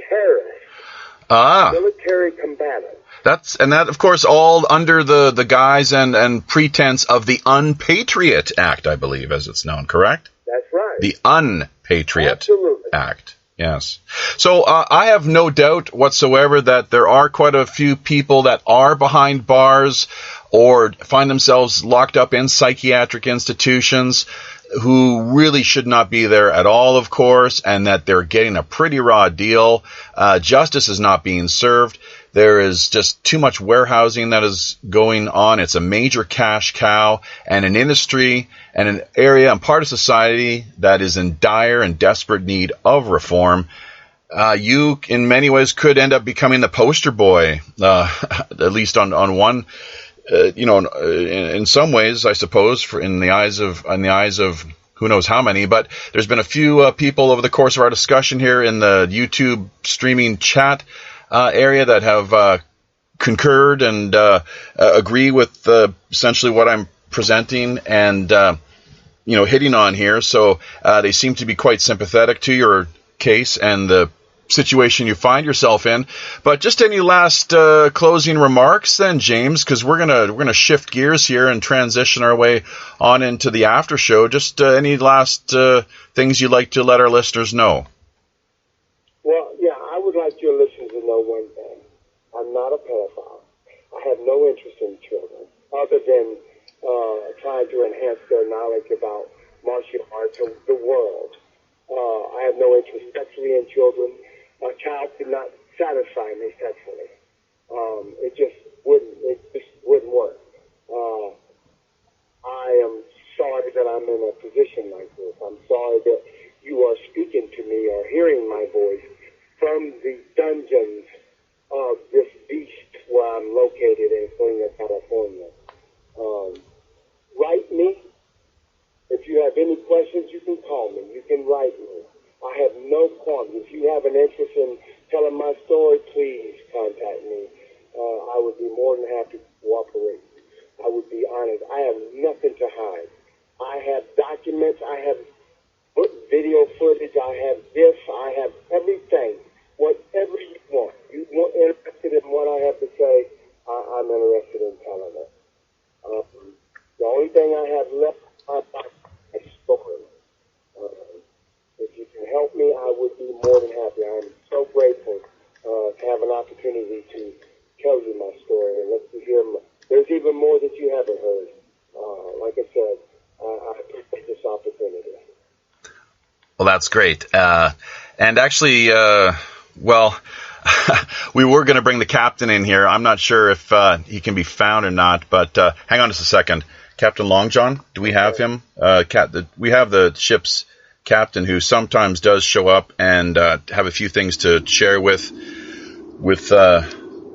terrorists, military combatants. That, of course, all under the guise and pretense of the Unpatriot Act, I believe, as it's known, correct? That's right. The Unpatriot Absolutely. Act. Yes. So I have no doubt whatsoever that there are quite a few people that are behind bars or find themselves locked up in psychiatric institutions who really should not be there at all, of course, and that they're getting a pretty raw deal. Justice is not being served. There is just too much warehousing that is going on. It's a major cash cow and an industry and an area and part of society that is in dire and desperate need of reform. You, in many ways, could end up becoming the poster boy, at least on one, in some ways, I suppose, in the eyes of who knows how many. But there's been a few people over the course of our discussion here in the YouTube streaming chat area that have concurred and agree with essentially what I'm presenting and hitting on here. So they seem to be quite sympathetic to your case and the situation you find yourself in. But just any last closing remarks then, James, because we're gonna shift gears here and transition our way on into the after show. Just any last things you'd like to let our listeners know. Well, yeah, I would like your listeners to know one thing. I'm not a pedophile. I have no interest in children other than trying to enhance their knowledge about martial arts and the world. I have no interest sexually in children. A child could not satisfy me sexually. It just wouldn't work. I am sorry that I'm in a position like this. I'm sorry that you are speaking to me or hearing my voice from the dungeons of this beast where I'm located in Coalinga, California. Write me. If you have any questions, you can call me. You can write me. I have no qualms. If you have an interest in telling my story, please contact me. I would be more than happy to cooperate. I would be honored. I have nothing to hide. I have documents. I have video footage. I have this. I have everything. Whatever you want. You want interested in what I have to say, I'm interested in telling it. The only thing I have left is my story. If you can help me, I would be more than happy. I'm so grateful to have an opportunity to tell you my story and let you hear more. There's even more that you haven't heard. Like I said, I appreciate this opportunity. Well, that's great. And actually, we were going to bring the captain in here. I'm not sure if he can be found or not, but hang on just a second. Captain Long John, do we have him? We have the ship's captain who sometimes does show up and have a few things to share with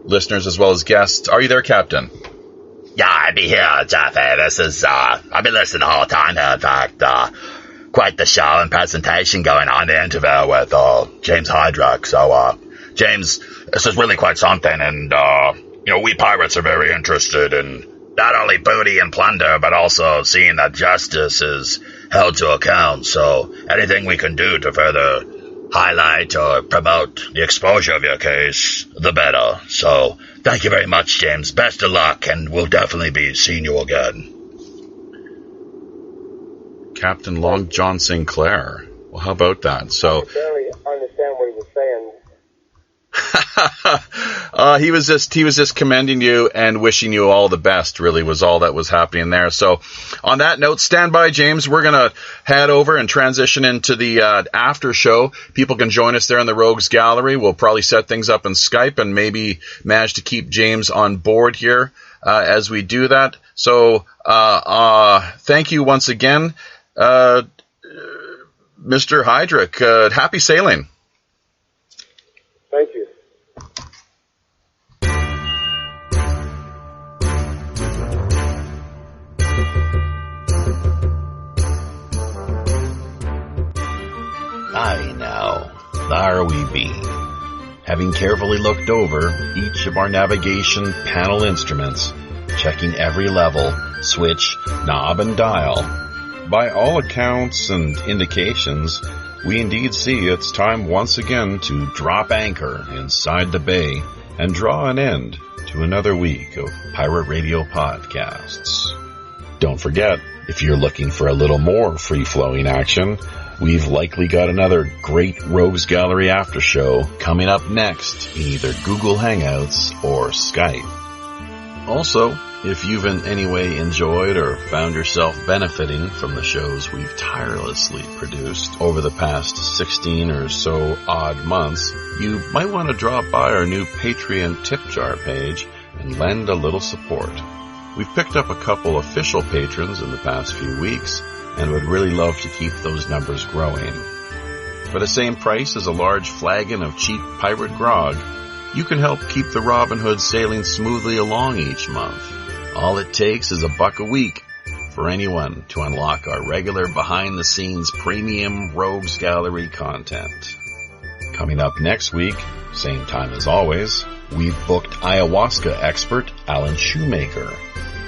listeners as well as guests. Are you there, Captain? Yeah, I'd be here, Jeffy. This is, I've been listening the whole time here. In fact, quite the show and presentation going on, the interview with James Hydrick. So, James, this is really quite something, and, we pirates are very interested in not only booty and plunder, but also seeing that justice is held to account. So anything we can do to further highlight or promote the exposure of your case, the better. So thank you very much, James. Best of luck, and we'll definitely be seeing you again. Captain Long John Sinclair. Well, how about that? So I barely understand what he was saying. He was just commending you and wishing you all the best, really, was all that was happening there. So on that note, stand by, James. We're going to head over and transition into the after show. People can join us there in the Rogues Gallery. We'll probably set things up in Skype and maybe manage to keep James on board here as we do that. So thank you once again, Mr. Hydrick. Happy sailing. Thank you. there we be. Having carefully looked over each of our navigation panel instruments, checking every level, switch, knob, and dial, by all accounts and indications, we indeed see it's time once again to drop anchor inside the bay and draw an end to another week of Pirate Radio podcasts. Don't forget, if you're looking for a little more free-flowing action, we've likely got another great Rogues Gallery after show coming up next in either Google Hangouts or Skype. Also, if you've in any way enjoyed or found yourself benefiting from the shows we've tirelessly produced over the past 16 or so odd months, you might want to drop by our new Patreon tip jar page and lend a little support. We've picked up a couple official patrons in the past few weeks and would really love to keep those numbers growing. For the same price as a large flagon of cheap pirate grog, you can help keep the Robin Hood sailing smoothly along each month. All it takes is $1 a week for anyone to unlock our regular behind-the-scenes premium Rogues Gallery content. Coming up next week, same time as always, we've booked ayahuasca expert Alan Shoemaker,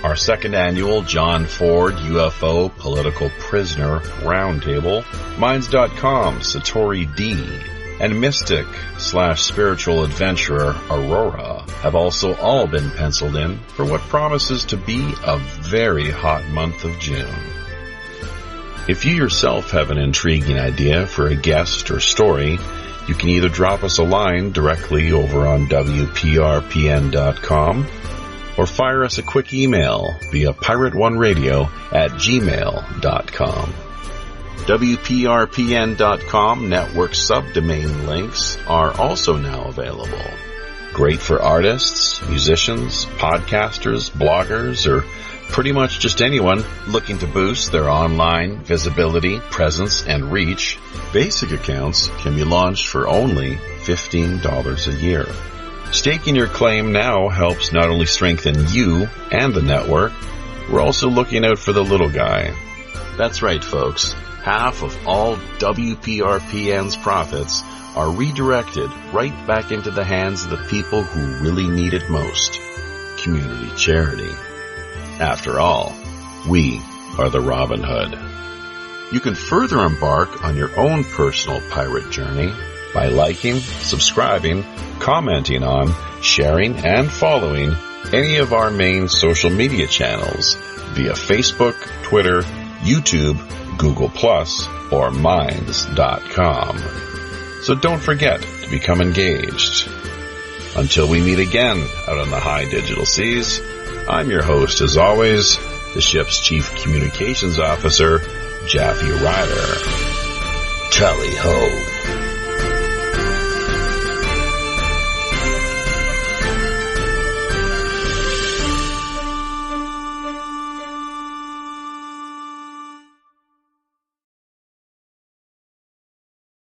our second annual John Ford UFO Political Prisoner Roundtable, Minds.com Satori D, and mystic/spiritual adventurer Aurora have also all been penciled in for what promises to be a very hot month of June. If you yourself have an intriguing idea for a guest or story, you can either drop us a line directly over on WPRPN.com or fire us a quick email via pirateoneradio@gmail.com. WPRPN.com network subdomain links are also now available. Great for artists, musicians, podcasters, bloggers, or pretty much just anyone looking to boost their online visibility, presence, and reach. Basic accounts can be launched for only $15 a year. Staking your claim now helps not only strengthen you and the network, we're also looking out for the little guy. That's right, folks. Half of all WPRPN's profits are redirected right back into the hands of the people who really need it most. Community charity. After all, we are the Robin Hood. You can further embark on your own personal pirate journey by liking, subscribing, commenting on, sharing, and following any of our main social media channels via Facebook, Twitter, YouTube, Google+, or Minds.com. So don't forget to become engaged. Until we meet again out on the high digital seas, I'm your host, as always, the ship's Chief Communications Officer, Jaffe Ryder. Tally ho.